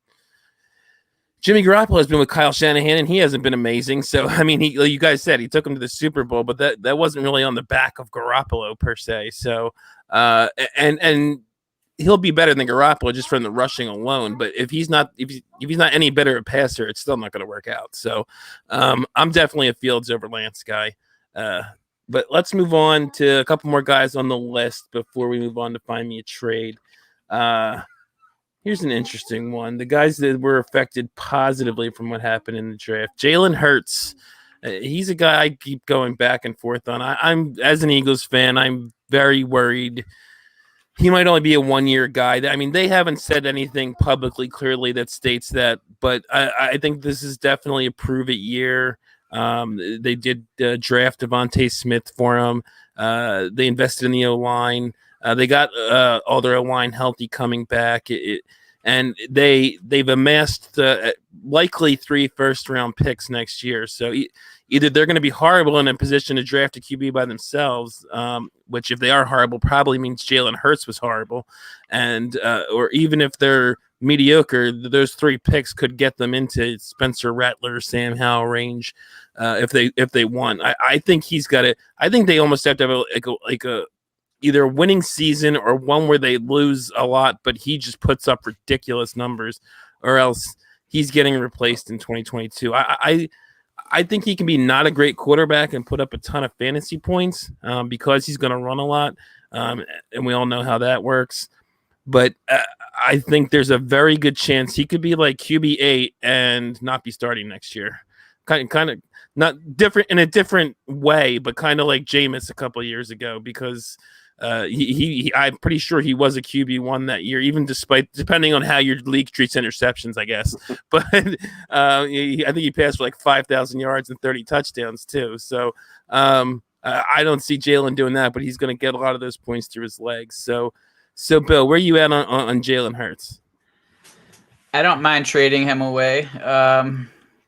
Jimmy Garoppolo has been with Kyle Shanahan and he hasn't been amazing. So, I mean, you guys said he took him to the Super Bowl, but that wasn't really on the back of Garoppolo per se. So, and he'll be better than Garoppolo just from the rushing alone. But if he's not any better a passer, it's still not going to work out. So, I'm definitely a Fields over Lance guy. But let's move on to a couple more guys on the list before we move on to find me a trade. Here's an interesting one. The guys that were affected positively from what happened in the draft. Jalen Hurts. He's a guy I keep going back and forth on. I'm as an Eagles fan, I'm very worried. He might only be a 1 year guy. I mean, they haven't said anything publicly clearly that states that, but I think this is definitely a prove it year. They did draft Devontae Smith for him. They invested in the O-line. They got all their O-line healthy coming back. And they've amassed likely 3 first-round picks next year. So either they're going to be horrible in a position to draft a QB by themselves, which if they are horrible probably means Jalen Hurts was horrible, and or even if they're mediocre, those 3 picks could get them into Spencer Rattler, Sam Howell range if they won. I think he's got it. I think they almost have to have a either a winning season or one where they lose a lot, but he just puts up ridiculous numbers, or else he's getting replaced in 2022. I think he can be not a great quarterback and put up a ton of fantasy points because he's going to run a lot, and we all know how that works. But I think there's a very good chance he could be like QB8 and not be starting next year. Kind of not different in a different way, but kind of like Jameis a couple of years ago, because I'm pretty sure he was a QB1 that year, even depending on how your league treats interceptions, I guess. But I think he passed for like 5,000 yards and 30 touchdowns too. So I don't see Jalen doing that, but he's going to get a lot of those points through his legs. So Bill, where are you at on Jalen Hurts? I don't mind trading him away,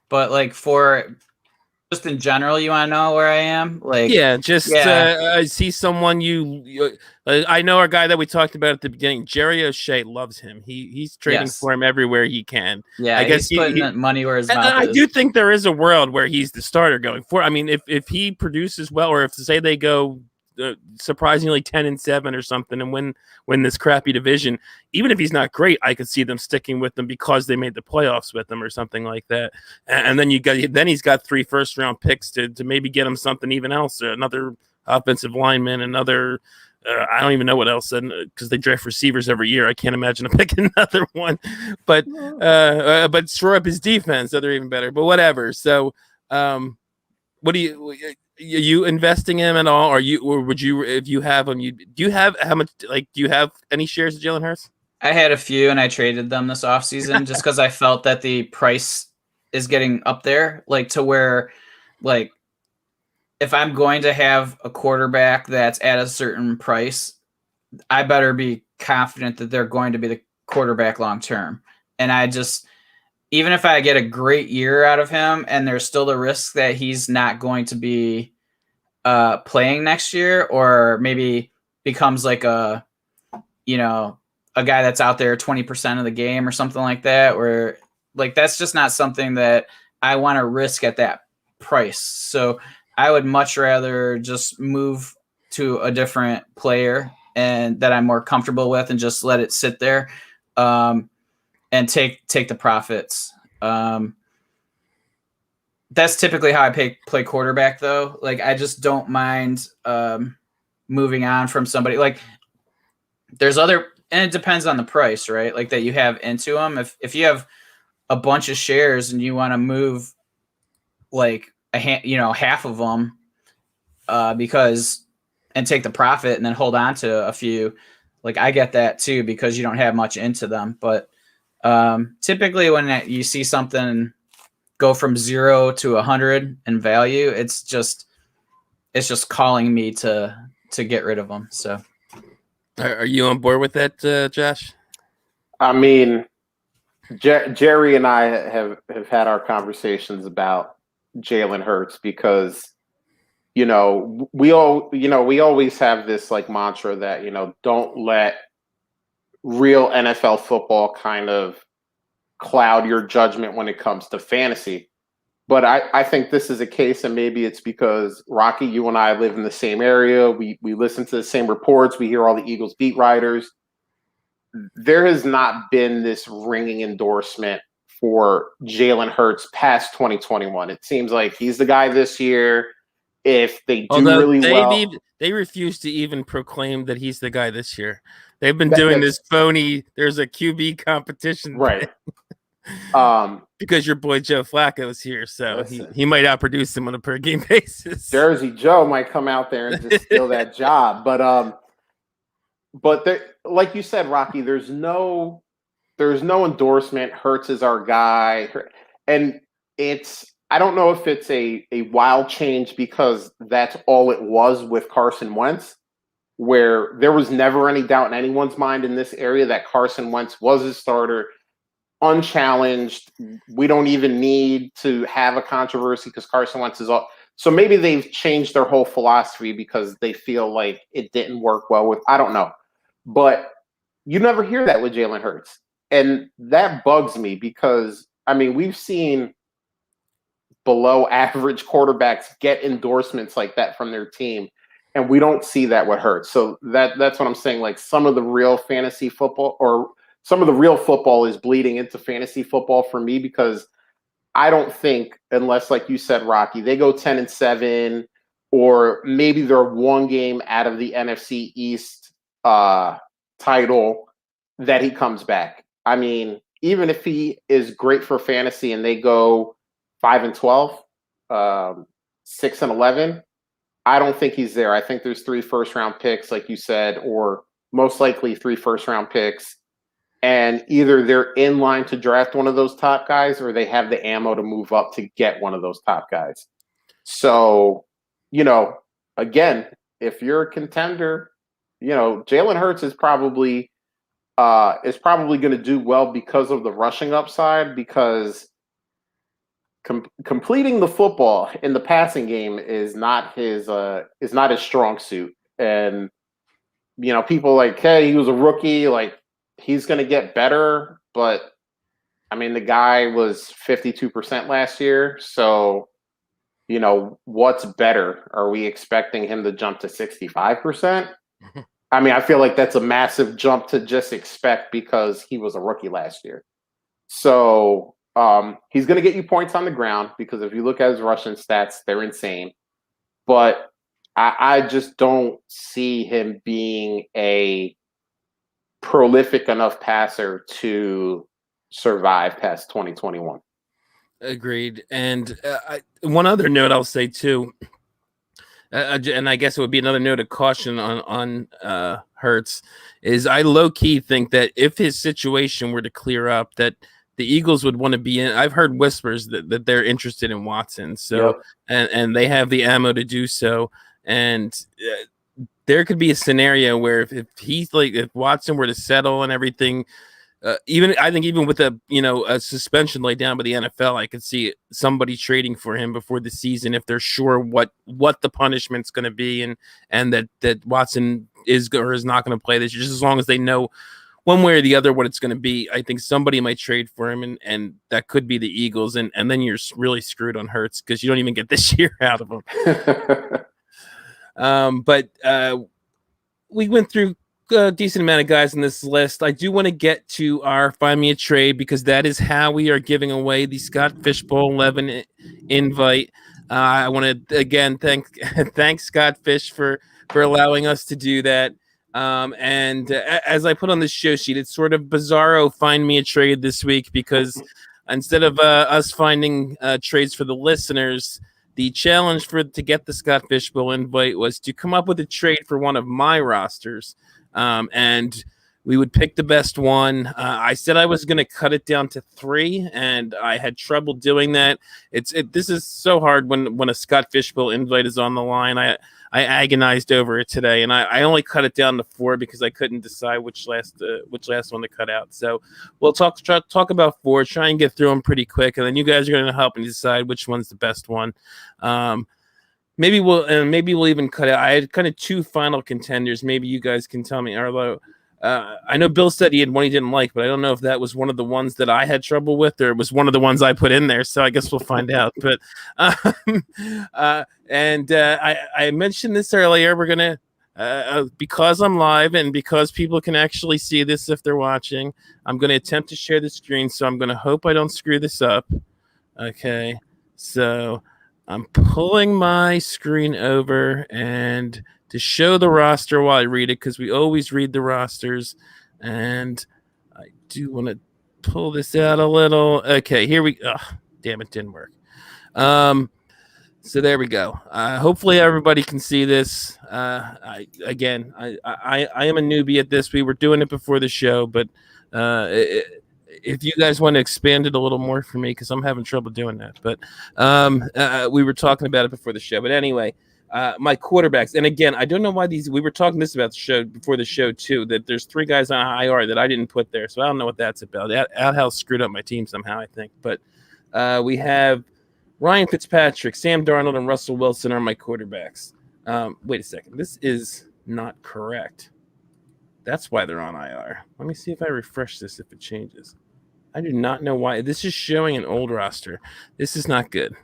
but like for just in general, you want to know where I am? Like, I see someone I know our guy that we talked about at the beginning, Jerry O'Shea, loves him. He's trading for him everywhere he can. Yeah, I guess he's putting money where his mouth is. I do think there is a world where he's the starter going forward. I mean, if he produces well, or if say they go surprisingly 10-7 or something and win this crappy division, even if he's not great, I could see them sticking with them because they made the playoffs with him or something like that. And then he's got 3 first-round picks to maybe get him something even else, another offensive lineman, another I don't even know what else, because they draft receivers every year. I can't imagine him picking another one, but shore up his defense, so they're even better. But whatever. So, what do you investing him at all, or would you, if you have him, do you have any shares of Jalen Hurts? I had a few and I traded them this offseason just because I felt that the price is getting up there, like to where, like, if I'm going to have a quarterback that's at a certain price, I better be confident that they're going to be the quarterback long term. And I just, even if I get a great year out of him and there's still the risk that he's not going to be playing next year, or maybe becomes like a guy that's out there 20% of the game or something like that, where like that's just not something that I want to risk at that price. So I would much rather just move to a different player and that I'm more comfortable with and just let it sit there. And take the profits. That's typically how I play quarterback, though. Like, I just don't mind moving on from somebody. Like, there's other, and it depends on the price, right? Like that you have into them. If you have a bunch of shares and you want to move like half of them, and take the profit and then hold on to a few. Like, I get that too, because you don't have much into them, but. Typically when you see something go from 0 to 100 in value, it's just calling me to get rid of them. So are you on board with that, Josh? I mean, Jerry and I have had our conversations about Jalen Hurts because, we always have this like mantra that, don't let real NFL football kind of cloud your judgment when it comes to fantasy. But I think this is a case, and maybe it's because, Rocky, you and I live in the same area. We listen to the same reports. We hear all the Eagles beat writers. There has not been this ringing endorsement for Jalen Hurts past 2021. It seems like he's the guy this year. If they do well, they refuse to even proclaim that he's the guy this year. They've been doing this phony. There's a QB competition, right? Because your boy Joe Flacco is here, so he might outproduce him on a per game basis. Jersey Joe might come out there and just steal that job, but like you said, Rocky, there's no endorsement. Hurts is our guy, and I don't know if it's a wild change because that's all it was with Carson Wentz, where there was never any doubt in anyone's mind in this area that Carson Wentz was his starter, unchallenged. We don't even need to have a controversy because Carson Wentz is all. So maybe they've changed their whole philosophy because they feel like it didn't work well with, I don't know. But you never hear that with Jalen Hurts. And that bugs me because, I mean, we've seen below average quarterbacks get endorsements like that from their team, and we don't see that with Hurts. So that's what I'm saying. Like, some of the real fantasy football, or some of the real football is bleeding into fantasy football for me, because I don't think, unless, like you said, Rocky, they go 10-7, or maybe they're one game out of the NFC East title, that he comes back. I mean, even if he is great for fantasy and they go 5-12, 6-11, I don't think he's there. I think there's 3 first-round picks, like you said, or most likely 3 first-round picks. And either they're in line to draft one of those top guys, or they have the ammo to move up to get one of those top guys. So, again, if you're a contender, Jalen Hurts is probably going to do well because of the rushing upside, because completing the football in the passing game is not his strong suit. And people like, hey, he was a rookie, like, he's going to get better, but I mean, the guy was 52% last year. So, what's better? Are we expecting him to jump to 65%? I mean, I feel like that's a massive jump to just expect because he was a rookie last year. So he's going to get you points on the ground, because if you look at his rushing stats, they're insane. But I just don't see him being a prolific enough passer to survive past 2021. Agreed. And one other note I'll say too, and I guess it would be another note of caution on Hurts, is I low-key think that if his situation were to clear up, that the Eagles would want to be in. I've heard whispers that they're interested in Watson, so yep. and they have the ammo to do so. And there could be a scenario where if Watson were to settle and everything, even with a suspension laid down by the NFL, I could see somebody trading for him before the season if they're sure what the punishment's going to be, and that Watson is or is not going to play this year. Just as long as they know one way or the other what it's going to be, I think somebody might trade for him, and that could be the Eagles, and then you're really screwed on Hurts because you don't even get this year out of him. But we went through a decent amount of guys in this list. I do want to get to our Find Me a Trade, because that is how we are giving away the Scott Fishbowl 11 invite. I want to again thank Scott Fish for allowing us to do that. And as I put on the show sheet, it's sort of bizarro Find Me a Trade this week, because instead of us finding trades for the listeners, the challenge to get the Scott Fishbowl invite was to come up with a trade for one of my rosters. And we would pick the best one. I said I was going to cut it down to 3, and I had trouble doing that. This is so hard when a Scott Fishbowl invite is on the line. I agonized over it today, and I only cut it down to 4 because I couldn't decide which last one to cut out. So we'll talk about 4, try and get through them pretty quick, and then you guys are going to help me decide which one's the best one. Maybe we'll even cut out. I had kind of 2 final contenders. Maybe you guys can tell me. Arlo, I know Bill said he had one he didn't like, but I don't know if that was one of the ones that I had trouble with, or it was one of the ones I put in there. So I guess we'll find out. But I mentioned this earlier. We're gonna because I'm live and because people can actually see this if they're watching, I'm gonna attempt to share the screen. So I'm gonna hope I don't screw this up. Okay, so I'm pulling my screen over and to show the roster while I read it, because we always read the rosters, and I do want to pull this out a little. Okay, here we. Oh, damn, it didn't work. So there we go. Hopefully everybody can see this. I am a newbie at this. We were doing it before the show, but if you guys want to expand it a little more for me, because I'm having trouble doing that. But we were talking about it before the show. But anyway. My quarterbacks, and again, I don't know why we were talking this about the show before the show too, that there's 3 guys on IR that I didn't put there, so I don't know what that's about. Outhouse screwed up my team somehow, I think. But we have Ryan Fitzpatrick, Sam Darnold, and Russell Wilson are my quarterbacks. Wait a second, this is not correct. That's why they're on IR. Let me see if I refresh this, if it changes. I do not know why. This is showing an old roster. This is not good.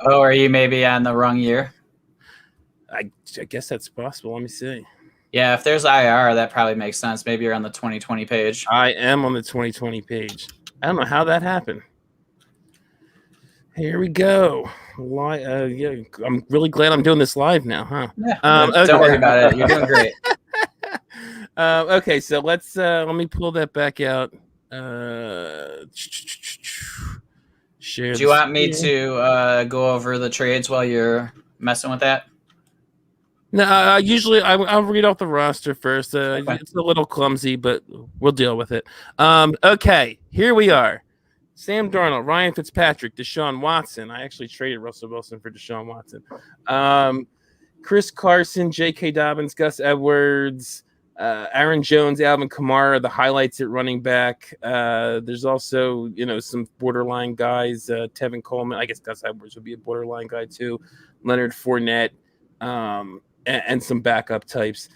Are you maybe on the wrong year? I guess that's possible. Let me see. Yeah, if there's IR, that probably makes sense. Maybe you're on the 2020 page. I am on the 2020 page. I don't know how that happened. Here we go. Yeah, I'm really glad I'm doing this live now, huh? Yeah, Okay. don't worry about it. You're doing great. Okay, so let me pull that back out. Share. Do you want me to go over the trades while you're messing with that? No, usually I'll read off the roster first. Okay. It's a little clumsy, but we'll deal with it. Okay, here we are. Sam Darnold, Ryan Fitzpatrick, Deshaun Watson. I actually traded Russell Wilson for Deshaun Watson. Chris Carson, J.K. Dobbins, Gus Edwards, Aaron Jones, Alvin Kamara, the highlights at running back. There's also, some borderline guys. Tevin Coleman. I guess Gus Edwards would be a borderline guy too. Leonard Fournette. And some backup types.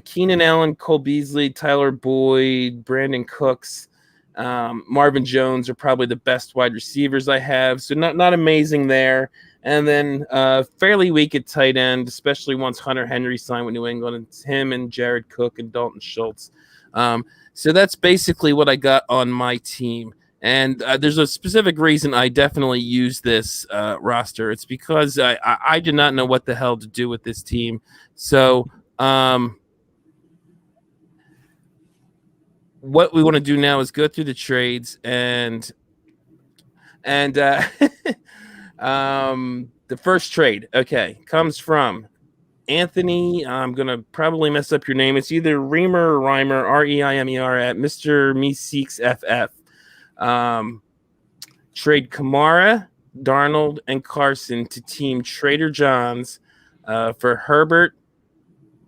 Keenan Allen, Cole Beasley, Tyler Boyd, Brandon Cooks, Marvin Jones are probably the best wide receivers I have. So not amazing there. And then fairly weak at tight end, especially once Hunter Henry signed with New England. It's him and Jared Cook and Dalton Schultz. So that's basically what I got on my team. And there's a specific reason I definitely use this roster. It's because I did not know what the hell to do with this team. So what we want to do now is go through the trades and the first trade, comes from Anthony. I'm going to probably mess up your name. It's either Reimer or Reimer, Reimer at Mr. Meeseeks FF. Trade Kamara, Darnold, and Carson to team Trader John's for Herbert,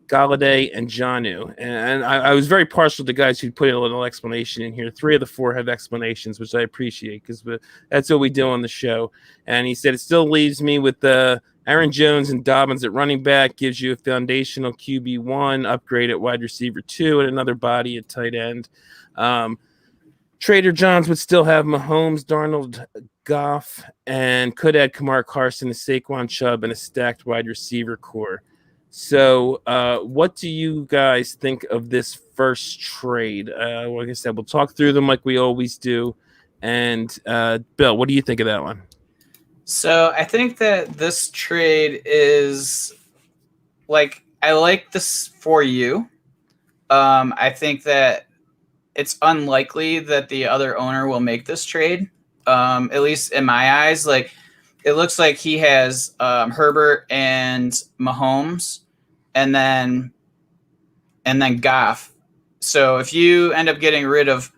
Galladay, and Jonnu. And I was very partial to guys who put a little explanation in here. 3 of the 4 have explanations, which I appreciate because that's what we do on the show. And he said it still leaves me with Aaron Jones and Dobbins at running back, gives you a foundational QB1, upgrade at wide receiver 2, and another body at tight end. Trader John's would still have Mahomes, Darnold, Goff, and could add Kamara, Carson, to Saquon, Chubb, and a stacked wide receiver core. So what do you guys think of this first trade? Like I said, we'll talk through them like we always do. And Bill, what do you think of that one? So I think that this trade is I like this for you. I think that it's unlikely that the other owner will make this trade. At least in my eyes, it looks like he has Herbert and Mahomes, and then Goff. So if you end up getting rid of,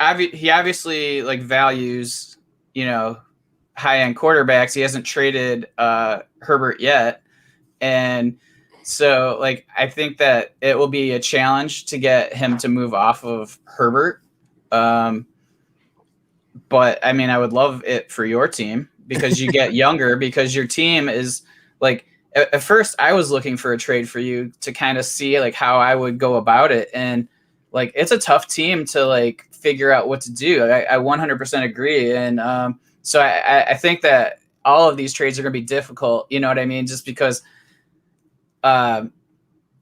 he obviously values high end quarterbacks. He hasn't traded Herbert yet, and so I think that it will be a challenge to get him to move off of Herbert. But I mean, I would love it for your team because you get younger, because your team is at first I was looking for a trade for you to kind of see how I would go about it. And it's a tough team to figure out what to do. I 100% agree. And so I think that all of these trades are going to be difficult. You know what I mean? Just because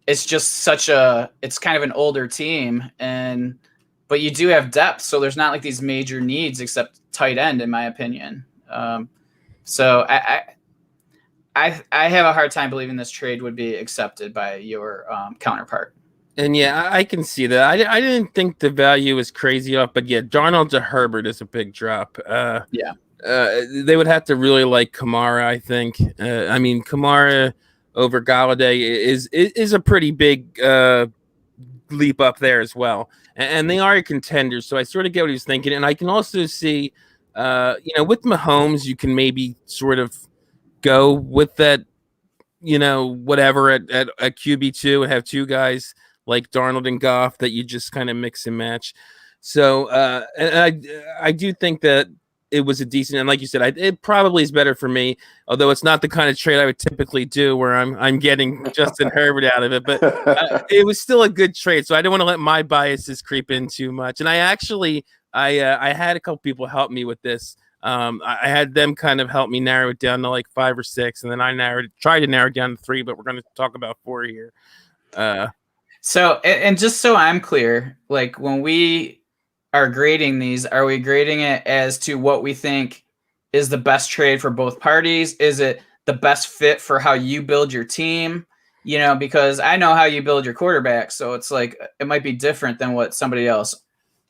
it's just it's kind of an older team, but you do have depth. So there's not these major needs except tight end, in my opinion. So I have a hard time believing this trade would be accepted by your counterpart. And yeah, I can see that. I didn't think the value was crazy off, but yeah, Darnold to Herbert is a big drop. They would have to really like Kamara, I think. I mean, Kamara over Galladay is a pretty big leap up there as well. And they are a contender, so I sort of get what he's thinking. And I can also see, with Mahomes, you can maybe sort of go with that, whatever at QB2 and have 2 guys like Darnold and Goff that you just kind of mix and match. So and I do think that it was a decent, and like you said, it probably is better for me, although it's not the kind of trade I would typically do where I'm getting Justin Herbert out of it, but it was still a good trade. So I don't want to let my biases creep in too much. And I actually, I had a couple people help me with this. I had them kind of help me narrow it down to 5 or 6, and then I tried to narrow it down to 3, but we're going to talk about 4 here. So, and just so I'm clear, like when we are grading these, are we grading it as to what we think is the best trade for both parties? Is it the best fit for how you build your team? You know, because I know how you build your quarterback, so it's like it might be different than what somebody else,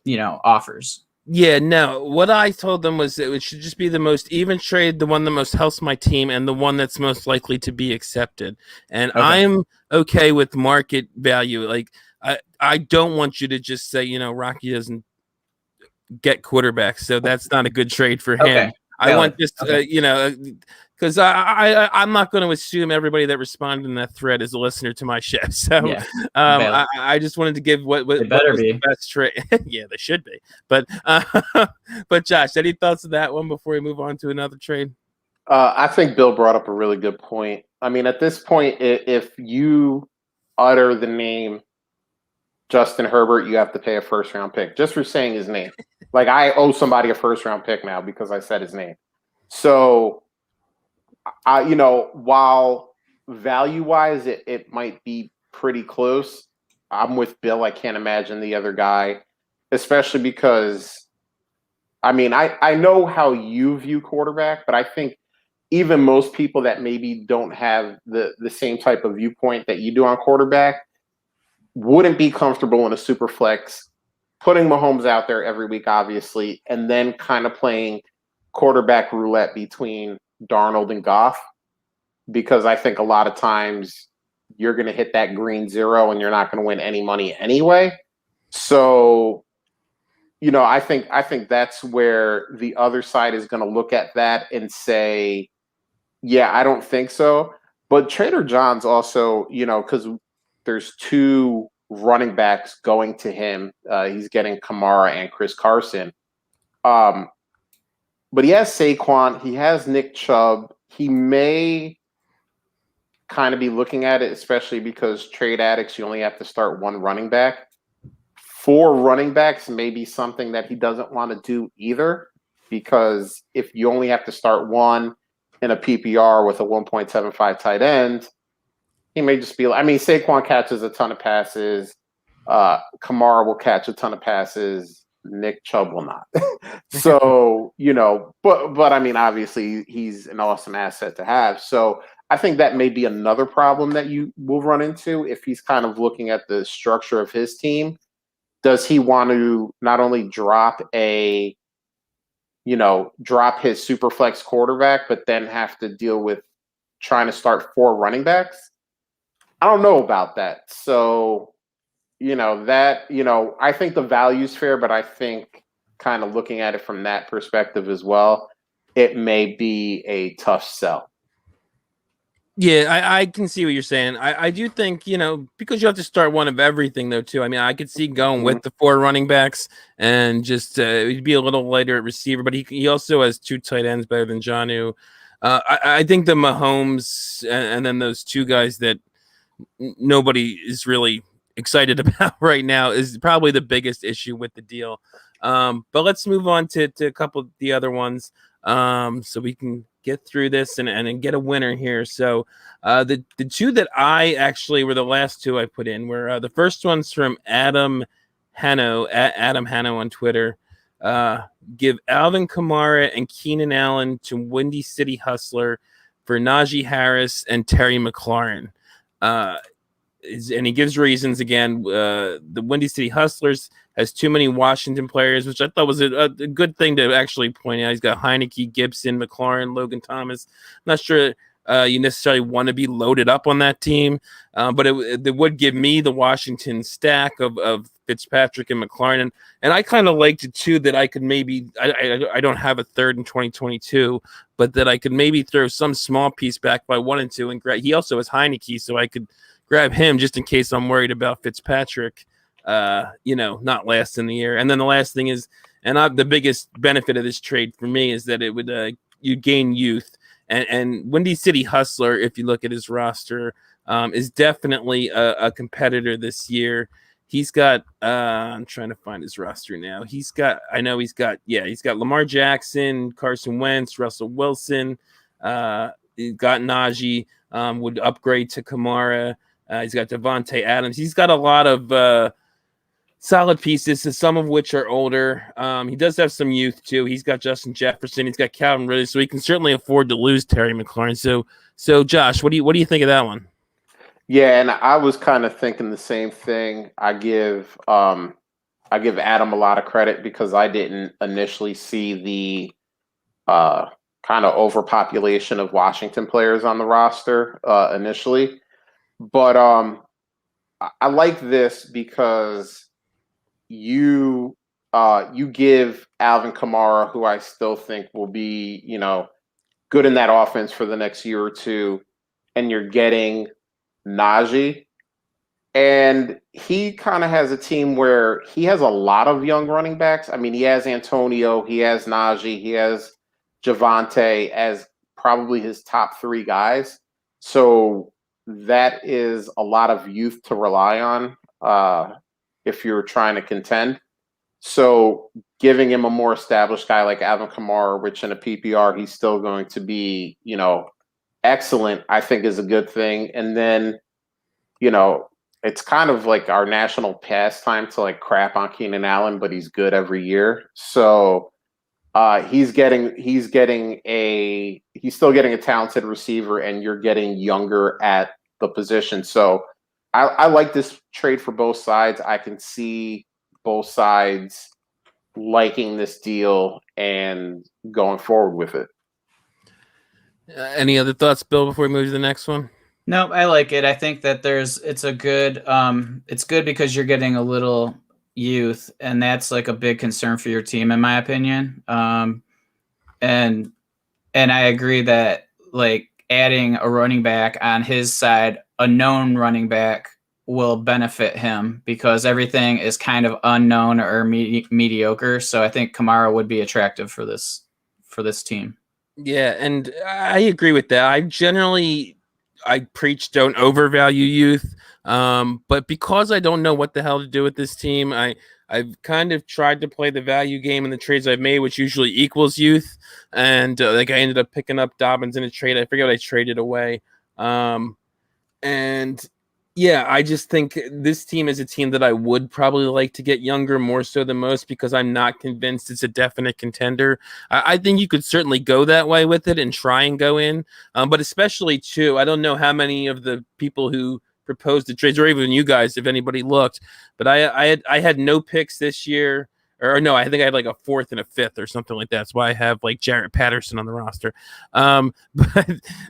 you know, offers. Yeah, no. What I told them was that it should just be the most even trade, the one that most helps my team, and the one that's most likely to be accepted. And Okay. I'm okay with market value. Like, I don't want you to just say, Rocky doesn't get quarterbacks, so that's not a good trade for him. Okay. I want just, because I'm not going to assume everybody that responded in that thread is a listener to my show. So Yeah. I just wanted to give what They better was be. the best trade. Yeah, they should be. But Josh, any thoughts on that one before we move on to another trade? I think Bill brought up a really good point. I mean, at this point, if you utter the name Justin Herbert, you have to pay a first-round pick just for saying his name. Like, I owe somebody a first-round pick now because I said his name. So, while value-wise it might be pretty close, I'm with Bill. I can't imagine the other guy, especially because, I mean, I know how you view quarterback, but I think even most people that maybe don't have the same type of viewpoint that you do on quarterback wouldn't be comfortable in a super flex, putting Mahomes out there every week, obviously, and then kind of playing quarterback roulette between Darnold and Goff, because I think a lot of times you're going to hit that green zero and you're not going to win any money anyway. So, I think that's where the other side is going to look at that and say, yeah, I don't think so. But Trader John's also, because there's two running backs going to him. He's getting Kamara and Chris Carson. But he has Saquon. He has Nick Chubb. He may kind of be looking at it, especially because trade addicts, you only have to start one running back. 4 running backs may be something that he doesn't want to do either, because if you only have to start one in a PPR with a 1.75 tight end, he may just be. I mean, Saquon catches a ton of passes. Kamara will catch a ton of passes. Nick Chubb will not. So, but I mean, obviously he's an awesome asset to have. So I think that may be another problem that you will run into if he's kind of looking at the structure of his team. Does he want to not only drop his super flex quarterback, but then have to deal with trying to start 4 running backs? I don't know about that. So, I think the value's fair, but I think kind of looking at it from that perspective as well, it may be a tough sell. Yeah, I can see what you're saying. I do think, because you have to start one of everything, though, too. I mean, I could see going with the 4 running backs and just it'd be a little lighter at receiver, but he also has 2 tight ends better than Jonnu. I think the Mahomes and then those 2 guys that nobody is really excited about right now is probably the biggest issue with the deal. But let's move on to a couple of the other ones so we can get through this and get a winner here. So the 2 that I actually were the last 2 I put in were the first one's from Adam Hanno, at Adam Hanno on Twitter. Give Alvin Kamara and Keenan Allen to Windy City Hustler for Najee Harris and Terry McLaurin. And he gives reasons again. The Windy City Hustlers has too many Washington players, which I thought was a good thing to actually point out. He's got Heineke, Gibson, McLaurin, Logan Thomas. I'm not sure you necessarily want to be loaded up on that team, but it would give me the Washington stack of Fitzpatrick and McLaurin. And I kind of liked it too, that I could maybe, I don't have a third in 2022, but that I could maybe throw some small piece back by 1 and 2 and grab. He also has Heineke, so I could grab him just in case I'm worried about Fitzpatrick, not last in the year. And then the last thing is, the biggest benefit of this trade for me is that it would you gain youth. And Windy City Hustler, if you look at his roster, is definitely a competitor this year. He's got I'm trying to find his roster now. He's got Lamar Jackson, Carson Wentz, Russell Wilson. He's got Najee, would upgrade to Kamara. He's got Devontae Adams. He's got a lot of solid pieces, some of which are older. He does have some youth too. He's got Justin Jefferson. He's got Calvin Ridley, so he can certainly afford to lose Terry McLaurin. So Josh, what do you think of that one? Yeah, and I was kind of thinking the same thing. I give Adam a lot of credit because I didn't initially see the kind of overpopulation of Washington players on the roster initially, but I like this because you give Alvin Kamara, who I still think will be, good in that offense for the next year or two, and you're getting Najee. And he kind of has a team where he has a lot of young running backs. I mean, he has Antonio, he has Najee, he has Javonte as probably his top three guys. So that is a lot of youth to rely on if you're trying to contend. So giving him a more established guy like Alvin Kamara, which in a PPR, he's still going to be, excellent, I think is a good thing. And then, it's kind of like our national pastime to like crap on Keenan Allen, but he's good every year. So he's still getting a talented receiver, and you're getting younger at the position. So I like this trade for both sides. I can see both sides liking this deal and going forward with it. Any other thoughts, Bill, before we move to the next one? No, I like it. I think that it's good because you're getting a little youth, and that's like a big concern for your team, in my opinion. And I agree that like adding a running back on his side, a known running back, will benefit him because everything is kind of unknown or mediocre. So I think Kamara would be attractive for this team. Yeah, and I agree with that. I preach don't overvalue youth, but because I don't know what the hell to do with this team, I've kind of tried to play the value game in the trades I've made, which usually equals youth. And I ended up picking up Dobbins in a trade. I forget what I traded away. And yeah, I just think this team is a team that I would probably like to get younger more so than most because I'm not convinced it's a definite contender. I think you could certainly go that way with it and try and go in. But especially, too, I don't know how many of the people who proposed the trades, or even you guys, if anybody looked, but I had no picks this year. Or no, I think I had like a fourth and a fifth or something like that. That's why I have like Jarrett Patterson on the roster. And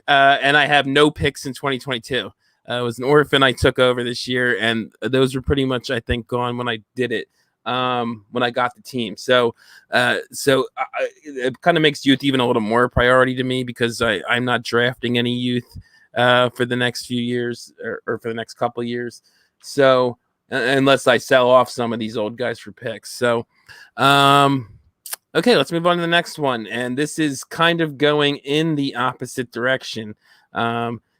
I have no picks in 2022. It was an orphan I took over this year, and those were pretty much, I think, gone when I did it, when I got the team. So it kind of makes youth even a little more priority to me because I'm not drafting any youth for the next few years or for the next couple of years. So unless I sell off some of these old guys for picks. So, okay, let's move on to the next one. And this is kind of going in the opposite direction.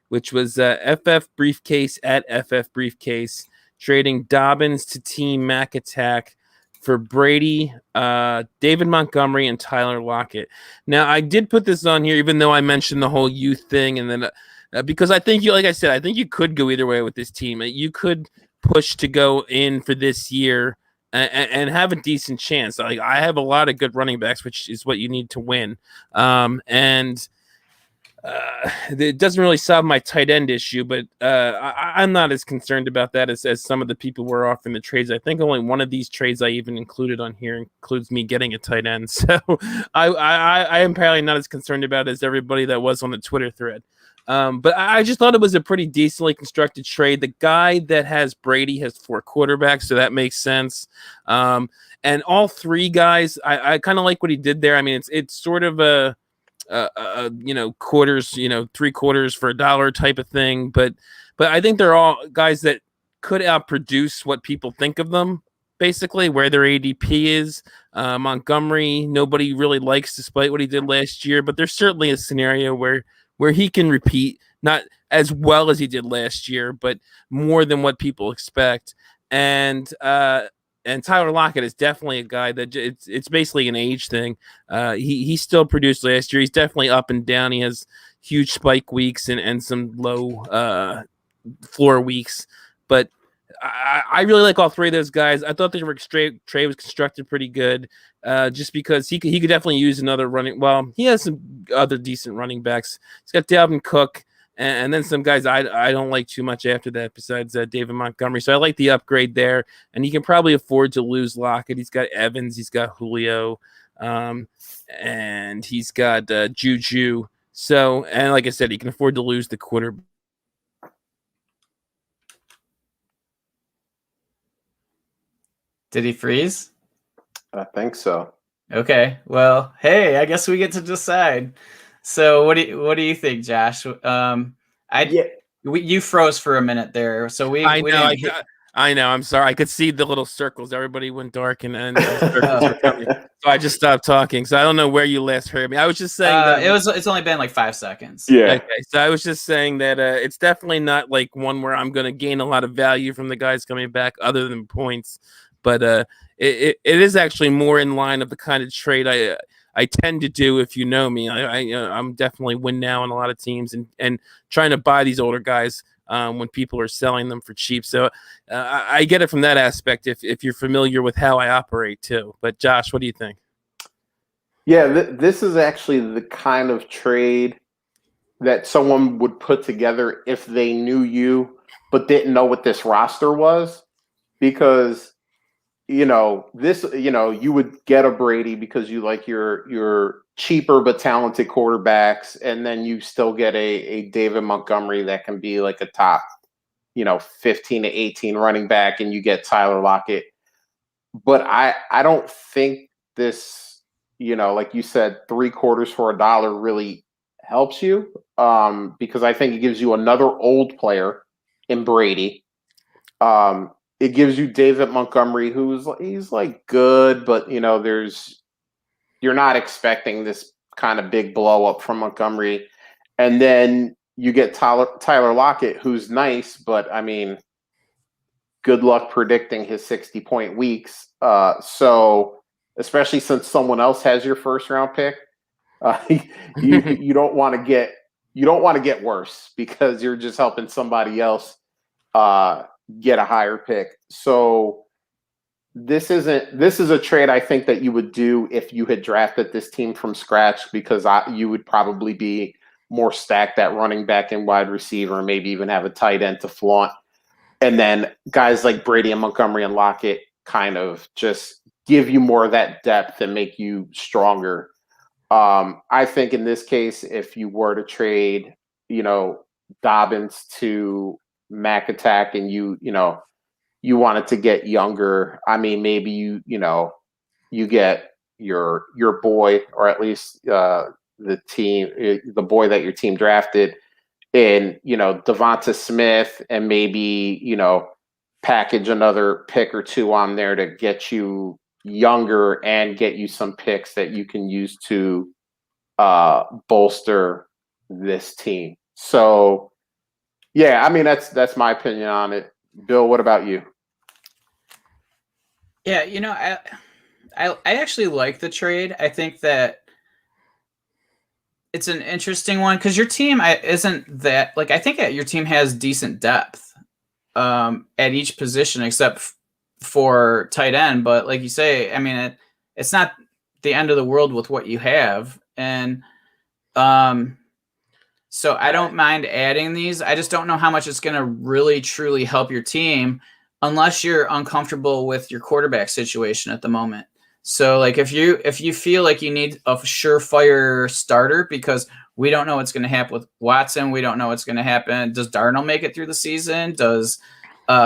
Which was FF Briefcase at FF Briefcase, trading Dobbins to Team Mac Attack for Brady, David Montgomery, and Tyler Lockett. Now, I did put this on here, even though I mentioned the whole youth thing, and then because I think like I said, I think you could go either way with this team. You could push to go in for this year and have a decent chance. Like I have a lot of good running backs, which is what you need to win, and it doesn't really solve my tight end issue, but I'm not as concerned about that as some of the people were offering the trades. I think only one of these trades I even included on here includes me getting a tight end. So I am apparently not as concerned about it as everybody that was on the Twitter thread. But I just thought it was a pretty decently constructed trade. The guy that has Brady has 4 quarterbacks, so that makes sense. And all 3 guys, I kind of like what he did there. I mean, it's sort of a quarters, 3 quarters for $1 type of thing. But I think they're all guys that could outproduce what people think of them, basically, where their ADP is. Montgomery, nobody really likes despite what he did last year, but there's certainly a scenario where he can repeat, not as well as he did last year, but more than what people expect. And Tyler Lockett is definitely a guy that it's basically an age thing. He still produced last year. He's definitely up and down. He has huge spike weeks and some low floor weeks. But I really like all three of those guys. I thought trade was constructed pretty good, just because he could definitely use another running. Well, he has some other decent running backs. He's got Dalvin Cook, and then some guys I don't like too much after that besides David Montgomery. So I like the upgrade there, and he can probably afford to lose Lockett. He's got Evans, he's got Julio, and he's got Juju. So, and like I said, he can afford to lose the quarterback. Did he freeze? I think so. Okay. Well, hey, I guess we get to decide. So, what do you think, Josh? You froze for a minute there, so I know. I'm sorry. I could see the little circles. Everybody went dark, and circles were coming. So I just stopped talking. So I don't know where you last heard me. I was just saying that it's only been like 5 seconds. Yeah. Okay. So I was just saying that it's definitely not like one where I'm going to gain a lot of value from the guys coming back, other than points. But it is actually more in line of the kind of trade I tend to do. If you know me, I'm definitely win now on a lot of teams, and trying to buy these older guys when people are selling them for cheap. So I get it from that aspect if you're familiar with how I operate too. But Josh, what do you think? Yeah, this is actually the kind of trade that someone would put together if they knew you but didn't know what this roster was, because you would get a Brady because you like your cheaper but talented quarterbacks, and then you still get a David Montgomery that can be like a top, 15 to 18 running back, and you get Tyler Lockett. But I don't think this, like you said, 3/4 for $1 really helps you, because I think it gives you another old player in Brady. It gives you David Montgomery, he's like good, but you're not expecting this kind of big blow up from Montgomery. And then you get Tyler Lockett, who's nice, but I mean, good luck predicting his 60-point weeks. So especially since someone else has your first round pick, you don't want to get worse, because you're just helping somebody else get a higher pick. So this is a trade I think that you would do if you had drafted this team from scratch, because you would probably be more stacked at running back and wide receiver, and maybe even have a tight end to flaunt. And then guys like Brady and Montgomery and Lockett kind of just give you more of that depth and make you stronger. I think in this case, if you were to trade, Dobbins to Mac Attack, and you wanted to get younger, I mean, maybe you get your boy, or at least the boy that your team drafted, and Devonta Smith, and maybe package another pick or two on there to get you younger and get you some picks that you can use to bolster this team. So yeah, I mean, that's my opinion on it. Bill, what about you? Yeah, I actually like the trade. I think that it's an interesting one, because your team isn't that, like, I think your team has decent depth at each position except for tight end. But like you say, I mean, it's not the end of the world with what you have. And so I don't mind adding these. I just don't know how much it's going to really, truly help your team unless you're uncomfortable with your quarterback situation at the moment. So, like, if you feel like you need a surefire starter, because we don't know what's going to happen with Watson, we don't know what's going to happen. Does Darnold make it through the season? Does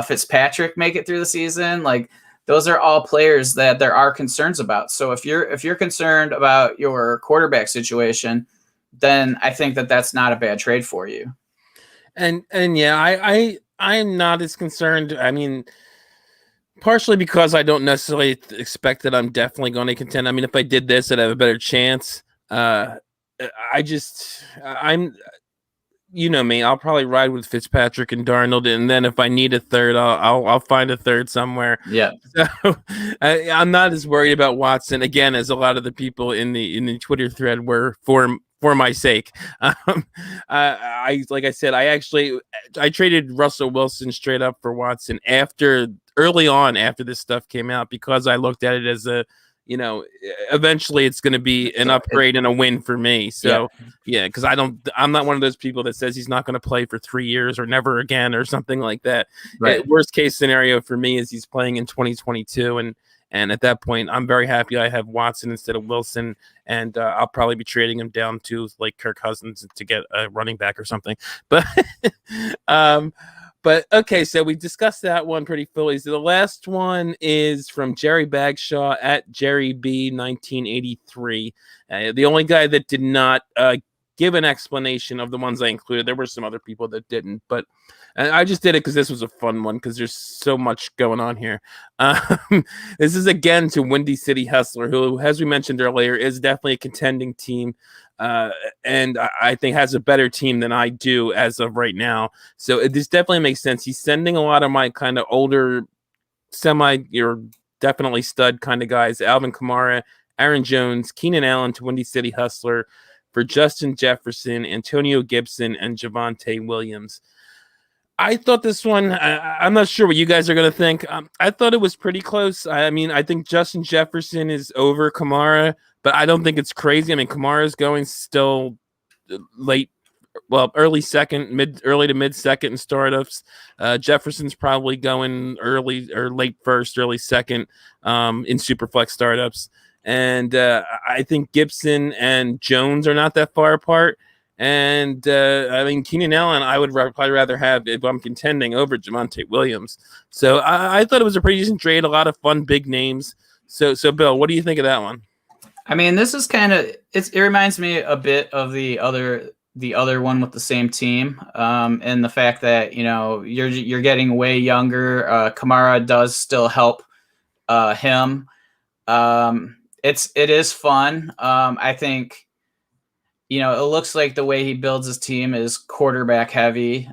Fitzpatrick make it through the season? Like, those are all players that there are concerns about. So if you're concerned about your quarterback situation, then I think that that's not a bad trade for you. And yeah, I'm not as concerned. I mean, partially because I don't necessarily expect that I'm definitely going to contend. I mean, if I did this, I'd have a better chance. You know me, I'll probably ride with Fitzpatrick and Darnold, and then if I need a third, I'll find a third somewhere. Yeah. So I'm not as worried about Watson, again, as a lot of the people in the Twitter thread were for for my sake. I like I said, I traded Russell Wilson straight up for Watson early on after this stuff came out, because I looked at it as eventually it's going to be an upgrade and a win for me. So yeah, because I'm not one of those people that says he's not going to play for 3 years or never again or something like that. Right. Worst case scenario for me is he's playing in 2022, and at that point, I'm very happy I have Watson instead of Wilson, and I'll probably be trading him down to like Kirk Cousins to get a running back or something. But but okay, so we discussed that one pretty fully. So the last one is from Jerry Bagshaw at Jerry B 1983. The only guy that did not give an explanation of the ones I included. There were some other people that didn't, but I just did it because this was a fun one, because there's so much going on here. This is again to Windy City Hustler, who, as we mentioned earlier, is definitely a contending team, and I think has a better team than I do as of right now. So this definitely makes sense. He's sending a lot of my kind of older, you're definitely stud kind of guys, Alvin Kamara, Aaron Jones, Keenan Allen to Windy City Hustler for Justin Jefferson, Antonio Gibson, and Javonte Williams. I thought this one, I'm not sure what you guys are going to think. I thought it was pretty close. I mean, I think Justin Jefferson is over Kamara, but I don't think it's crazy. I mean, Kamara's going still early to mid second in startups. Jefferson's probably going early or late first, early second in Superflex startups. And I think Gibson and Jones are not that far apart. And I mean, Keenan Allen, I would probably rather have, if I'm contending, over Javonte Williams. So I thought it was a pretty decent trade, a lot of fun, big names. So Bill, what do you think of that one? I mean, this is kind of, it reminds me a bit of the other one with the same team, and the fact that, you're getting way younger. Kamara does still help him. It is fun. I think, it looks like the way he builds his team is quarterback heavy.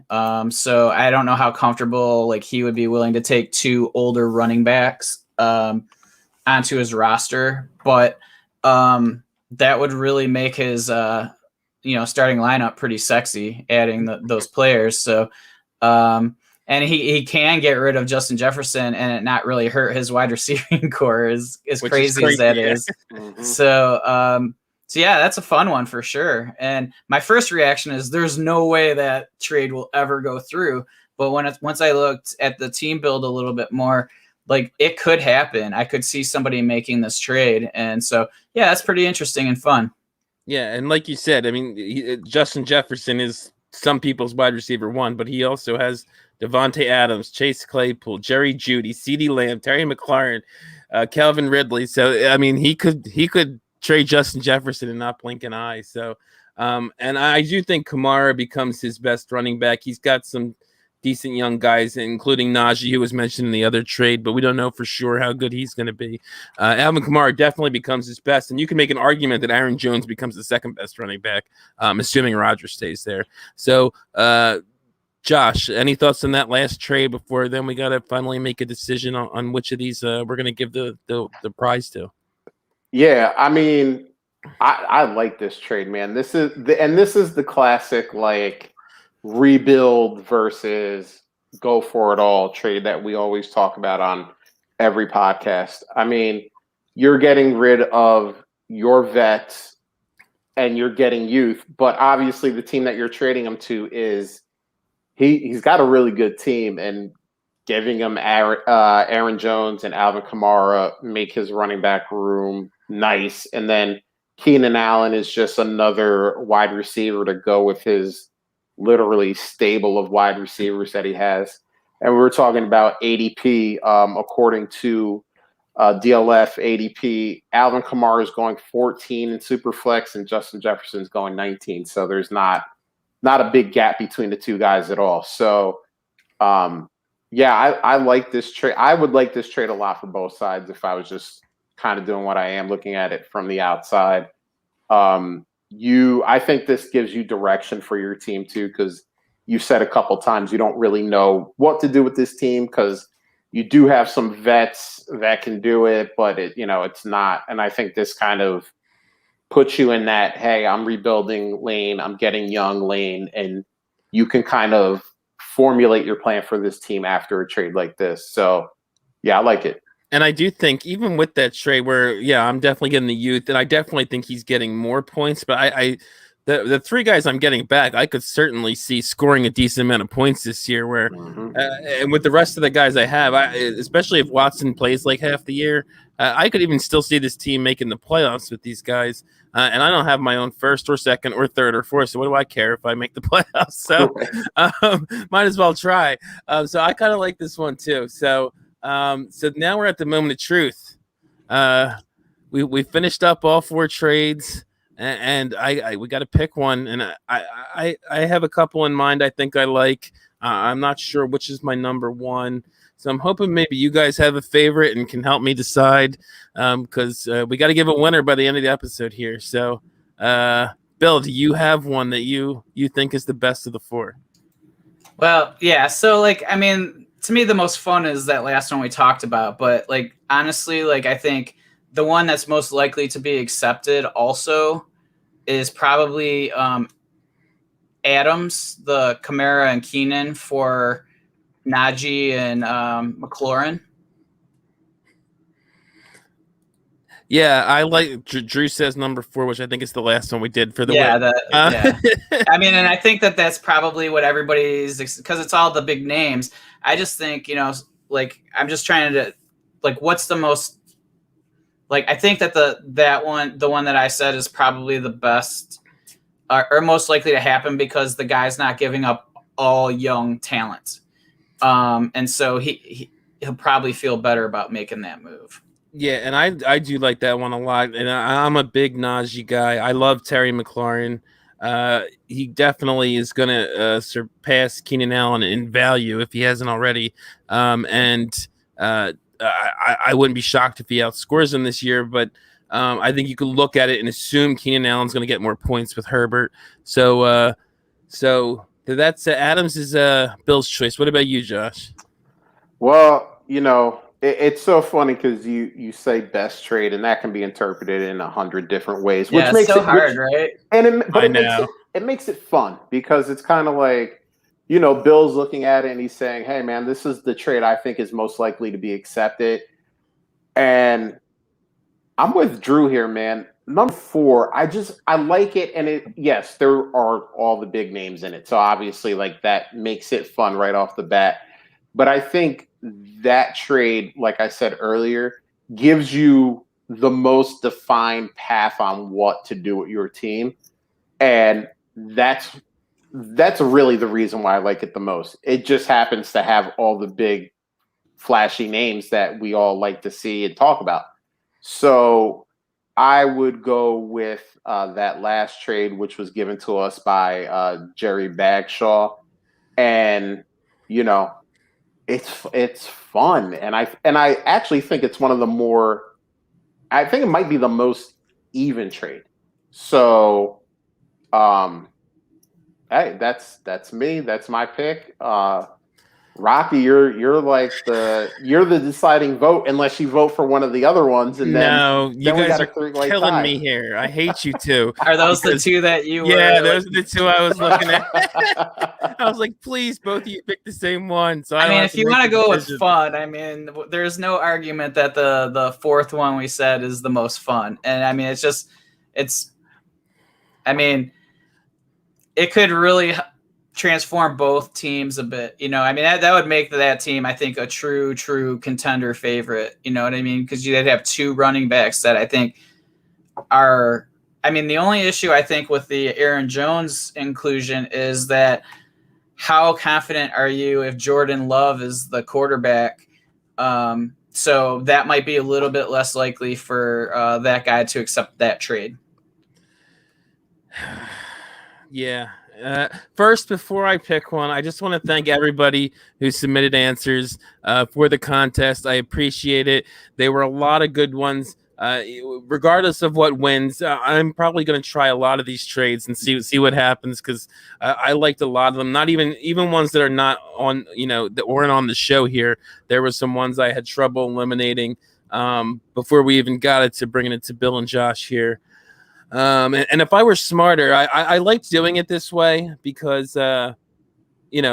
So I don't know how comfortable he would be willing to take 2 older running backs onto his roster, but that would really make his starting lineup pretty sexy, adding those players. So and he can get rid of Justin Jefferson and it not really hurt his wide receiving core, as crazy as that is. Mm-hmm. So yeah, that's a fun one for sure. And my first reaction is there's no way that trade will ever go through. But once I looked at the team build a little bit more, it could happen. I could see somebody making this trade. And so, yeah, that's pretty interesting and fun. Yeah, and like you said, I mean, Justin Jefferson is some people's wide receiver 1, but he also has Devontae Adams, Chase Claypool, Jerry Jeudy, CeeDee Lamb, Terry McLaurin, Calvin Ridley. So, I mean, he could trade Justin Jefferson and not blink an eye. So, and I do think Kamara becomes his best running back. He's got some decent young guys, including Najee, who was mentioned in the other trade, but we don't know for sure how good he's going to be. Alvin Kamara definitely becomes his best, and you can make an argument that Aaron Jones becomes the second best running back, assuming Rodgers stays there. So, Josh, any thoughts on that last trade before then we got to finally make a decision on which of these we're going to give the prize to? Yeah, I mean, I like this trade, man. This is the classic rebuild versus go for it all trade that we always talk about on every podcast. I mean, you're getting rid of your vets and you're getting youth, but obviously the team that you're trading him to is he's got a really good team, and giving him Aaron Jones and Alvin Kamara make his running back room nice. And then Keenan Allen is just another wide receiver to go with his literally stable of wide receivers that he has. And we were talking about ADP. According to DLF ADP, Alvin Kamara is going 14 in Superflex and Justin Jefferson is going 19. So there's not a big gap between the two guys at all. So, yeah, I like this trade. I would like this trade a lot for both sides if I was just kind of doing what I am, looking at it from the outside. I think this gives you direction for your team too, because you said a couple times you don't really know what to do with this team because you do have some vets that can do it, but it's not. And I think this kind of puts you in that, hey, I'm rebuilding lane, I'm getting young lane, and you can kind of formulate your plan for this team after a trade like this. So, yeah, I like it. And I do think even with that trade where, I'm definitely getting the youth, and I definitely think he's getting more points, but the three guys I'm getting back, I could certainly see scoring a decent amount of points this year where, and with the rest of the guys I have, especially if Watson plays like half the year, I could even still see this team making the playoffs with these guys. And I don't have my own first or second or third or fourth, so what do I care if I make the playoffs? So might as well try. So I kind of like this one too. So now we're at the moment of truth. We finished up all 4 trades, and we got to pick one. And I have a couple in mind. I think I like. I'm not sure which is my number one. So I'm hoping maybe you guys have a favorite and can help me decide, because we got to give a winner by the end of the episode here. So, Bill, do you have one that you think is the best of the 4? Well, yeah. So, to me, the most fun is that last one we talked about. But, honestly, I think the one that's most likely to be accepted also is probably Adams, the Kamara and Keenan for Najee and McLaurin. Yeah, I like Drew says number 4, which I think is the last one we did for the win. I mean, and I think that's probably what everybody's, because it's all the big names. I just think, I'm just trying to, what's the most, I think that the one that I said is probably the best or most likely to happen because the guy's not giving up all young talent. And so he'll probably feel better about making that move. Yeah, and I do like that one a lot. And I'm a big Najee guy. I love Terry McLaurin. He definitely is going to surpass Keenan Allen in value if he hasn't already. I wouldn't be shocked if he outscores him this year, but I think you could look at it and assume Keenan Allen's going to get more points with Herbert. So that's Adams is Bill's choice. What about you, Josh? Well, it's so funny because you say best trade, and that can be interpreted in 100 different ways. Which makes it hard, right? And it makes it fun because it's kind of like, Bill's looking at it and he's saying, "Hey, man, this is the trade I think is most likely to be accepted." And I'm with Drew here, man. Number 4, I like it, and yes, there are all the big names in it, so obviously that makes it fun right off the bat. But I think that trade, like I said earlier, gives you the most defined path on what to do with your team, and that's really the reason why I like it the most. It just happens to have all the big, flashy names that we all like to see and talk about. So I would go with that last trade, which was given to us by Jerry Bagshaw, and it's fun, and I actually think it's one of the more. I think it might be the most even trade. So, hey, that's me. That's my pick. Rocky, you're the deciding vote unless you vote for one of the other ones, and then you guys are killing me here. I hate you two. Are those the two that you? Yeah, those are the 2 I was looking at. I was like, please, both of you pick the same one. So I mean, if you want to go with fun, I mean, there's no argument that the 4th one we said is the most fun, and I mean, it could really transform both teams a bit. I mean, that would make that team, I think, a true contender favorite. You know what I mean? Because you'd have 2 running backs that I think are. I mean, the only issue I think with the Aaron Jones inclusion is that how confident are you if Jordan Love is the quarterback? So that might be a little bit less likely for that guy to accept that trade. Yeah. First, before I pick one, I just want to thank everybody who submitted answers for the contest. I appreciate it. There were a lot of good ones. Regardless of what wins, I'm probably going to try a lot of these trades and see what happens because I liked a lot of them. Not even ones that are not on, that weren't on the show here. There were some ones I had trouble eliminating before we even got it to bringing it to Bill and Josh here. And if I were smarter, I liked doing it this way because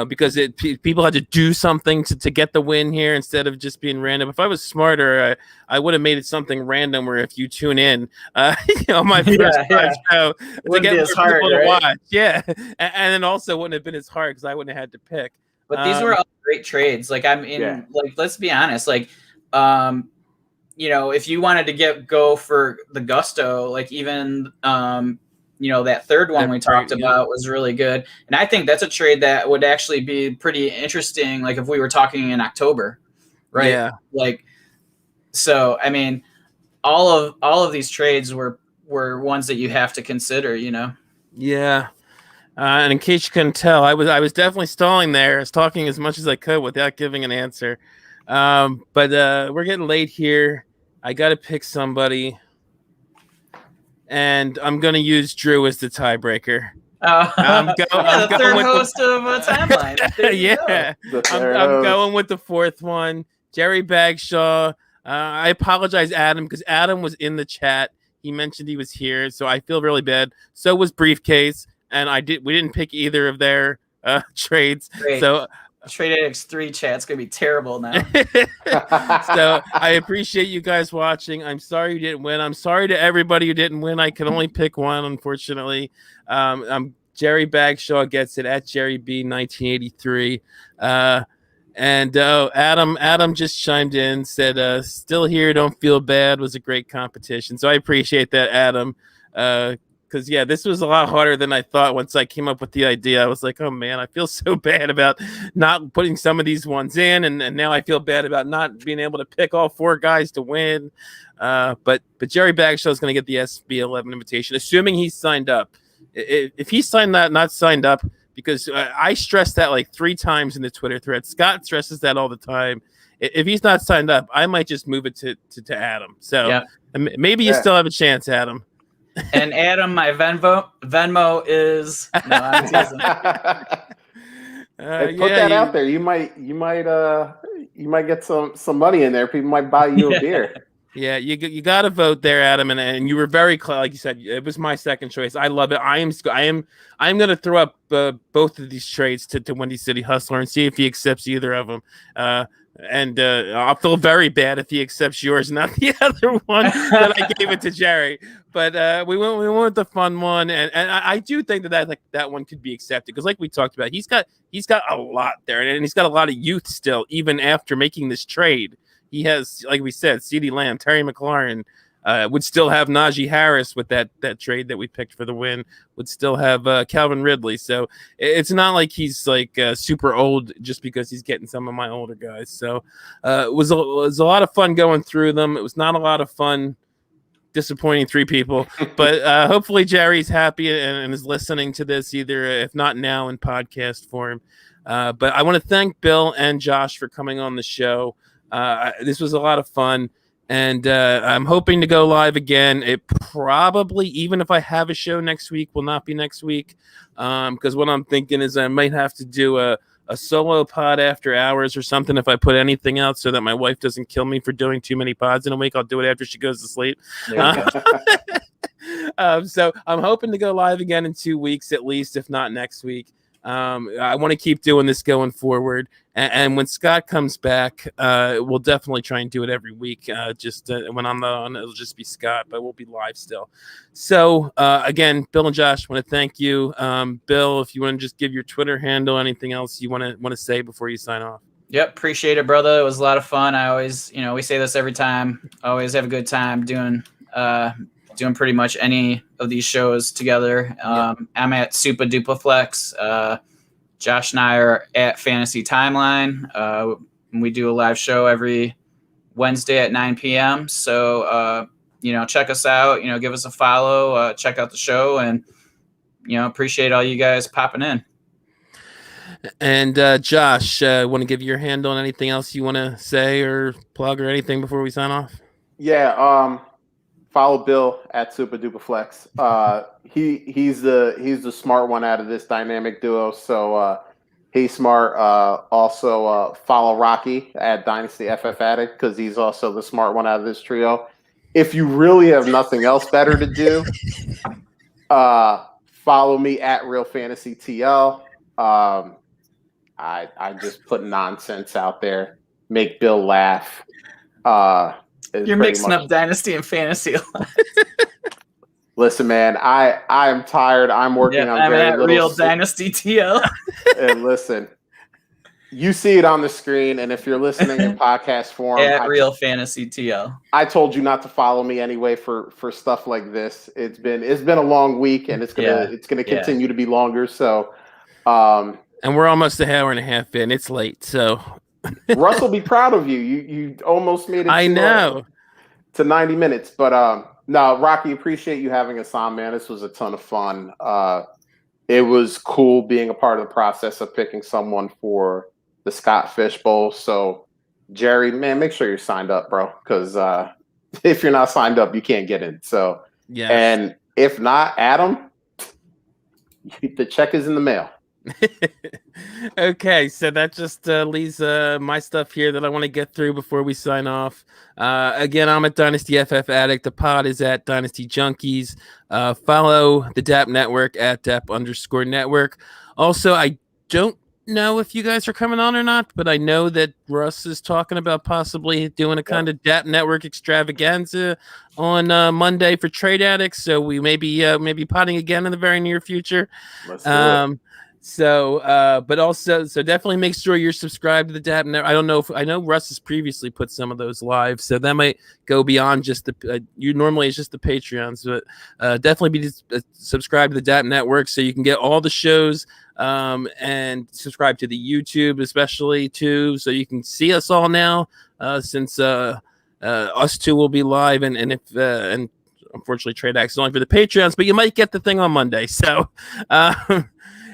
because people had to do something to get the win here instead of just being random. If I was smarter, I would have made it something random where if you tune in, my first live show to get more hard, people right? to watch. Yeah. And then also wouldn't have been as hard because I wouldn't have had to pick. But these were all great trades. Like let's be honest, like, if you wanted to go for the gusto, like even, that third one we talked about was really good. And I think that's a trade that would actually be pretty interesting. Like if we were talking in October, right? Yeah. Like, so, I mean, all of these trades were ones that you have to consider, Yeah. And in case you couldn't tell, I was definitely stalling there. I was talking as much as I could without giving an answer. But we're getting late here. I got to pick somebody. And I'm going to use Drew as the tiebreaker. I'm the third host of a timeline. Yeah. I'm going with the fourth one. Jerry Bagshaw. I apologize, Adam, because Adam was in the chat. He mentioned he was here, so I feel really bad. So was Briefcase. And we didn't pick either of their trades. Great. So Trade X3 chat's gonna be terrible now. So I appreciate you guys watching. I'm sorry you didn't win. I'm sorry to everybody who didn't win. I can only pick one, unfortunately. Jerry Bagshaw gets it at Jerry B 1983. And Adam just chimed in, said still here, don't feel bad, was a great competition. So I appreciate that, Adam. Because, this was a lot harder than I thought. Once I came up with the idea, I was like, oh, man, I feel so bad about not putting some of these ones in. And now I feel bad about not being able to pick all four guys to win. But Jerry Bagshaw is going to get the SB11 invitation, assuming he's signed up. If he's not signed up, because I stress that like 3 times in the Twitter thread. Scott stresses that all the time. If he's not signed up, I might just move it to Adam. So maybe you still have a chance, Adam. And Adam, my Venmo is. No, I'm teasing. Put that out there. You might get some money in there. People might buy you a beer. Yeah, you got to vote there, Adam, and you were very close. Like you said, it was my second choice. I love it. I'm going to throw up both of these trades to Windy City Hustler and see if he accepts either of them. And I'll feel very bad if he accepts yours, not the other one that I gave it to Jerry. But we went with the fun one, and I do think that one could be accepted because, like we talked about, he's got a lot there, and he's got a lot of youth still, even after making this trade. He has, like we said, CeeDee Lamb, Terry McLaurin, would still have Najee Harris with that trade that we picked for the win, would still have Calvin Ridley. So it's not like he's like super old just because he's getting some of my older guys. So it was a lot of fun going through them. It was not a lot of fun disappointing 3 people, but hopefully Jerry's happy and is listening to this, either if not now in podcast form. But I want to thank Bill and Josh for coming on the show. This was a lot of fun, and I'm hoping to go live again. It probably, even if I have a show next week, will not be next week, because what I'm thinking is I might have to do a solo pod after hours or something if I put anything out, so that my wife doesn't kill me for doing too many pods in a week. I'll do it after she goes to sleep. So I'm hoping to go live again in 2 weeks at least, if not next week. I want to keep doing this going forward. And when Scott comes back, we'll definitely try and do it every week. When I'm on, it'll just be Scott, but we'll be live still. So again, Bill and Josh, want to thank you. Bill, if you want to just give your Twitter handle, anything else you want to say before you sign off. Yep, appreciate it, brother. It was a lot of fun. I always, we say this every time. Always have a good time doing pretty much any of these shows together. I'm at Super Duplex. Josh and I are at Fantasy Timeline. We do a live show every Wednesday at 9 p.m. So, check us out, give us a follow, check out the show, and, appreciate all you guys popping in. And Josh, want to give your handle on anything else you want to say or plug or anything before we sign off? Yeah. Follow Bill at Super Duper Flex. He's the smart one out of this dynamic duo. So he's smart. Also follow Rocky at Dynasty FF Addict because he's also the smart one out of this trio. if you really have nothing else better to do, follow me at Real Fantasy TL. I just put nonsense out there, make Bill laugh. You're mixing up Dynasty and Fantasy. Listen, man, I am tired. I'm working on very little. Real Dynasty TL. And listen, you see it on the screen, and if you're listening in podcast form, at Real Fantasy TL. I told you not to follow me anyway for stuff like this. It's been a long week, and it's gonna continue to be longer. So, and we're almost an hour and a half in. It's late, so Russ will be proud of you. You almost made it. I know to 90 minutes, but no, Rocky, appreciate you having us on, man. This was a ton of fun. It was cool being a part of the process of picking someone for the Scott Fish Bowl. So, Jerry, man, make sure you're signed up, bro, because if you're not signed up, you can't get in. So, yeah. And if not, Adam, the check is in the mail. Okay, so that just leaves my stuff here that I want to get through before we sign off. Again, I'm at Dynasty FF Addict. The pod is at Dynasty Junkies. Follow the DAP Network at DAP_network. Also, I don't know if you guys are coming on or not, but I know that Russ is talking about possibly doing a kind of DAP Network extravaganza on Monday for Trade Addicts. So we may be potting again in the very near future. Let's do it. So, but also, so definitely make sure you're subscribed to the DAP Network. I know Russ has previously put some of those live, so that might go beyond just you normally it's just the Patreons, but definitely be subscribed to the DAP Network so you can get all the shows, and subscribe to the YouTube especially too, so you can see us all now, since us two will be live, and unfortunately Trade Addicts is only for the Patreons, but you might get the thing on Monday. So,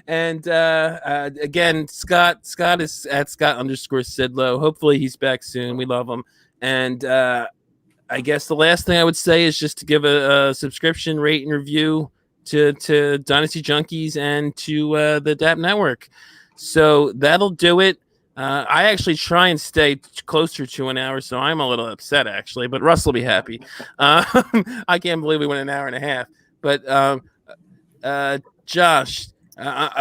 and again, Scott is at Scott_Sidlow. Hopefully he's back soon. We love him. And I guess the last thing I would say is just to give a subscription, rate, and review to Dynasty Junkies and to the DAP Network. So that'll do it. I actually try and stay closer to an hour, so I'm a little upset actually, but Russ will be happy. I can't believe we went an hour and a half. But Josh,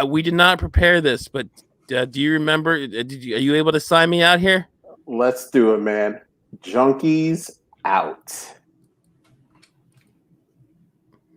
we did not prepare this, but do you remember? Are you able to sign me out here? Let's do it, man. Junkies out.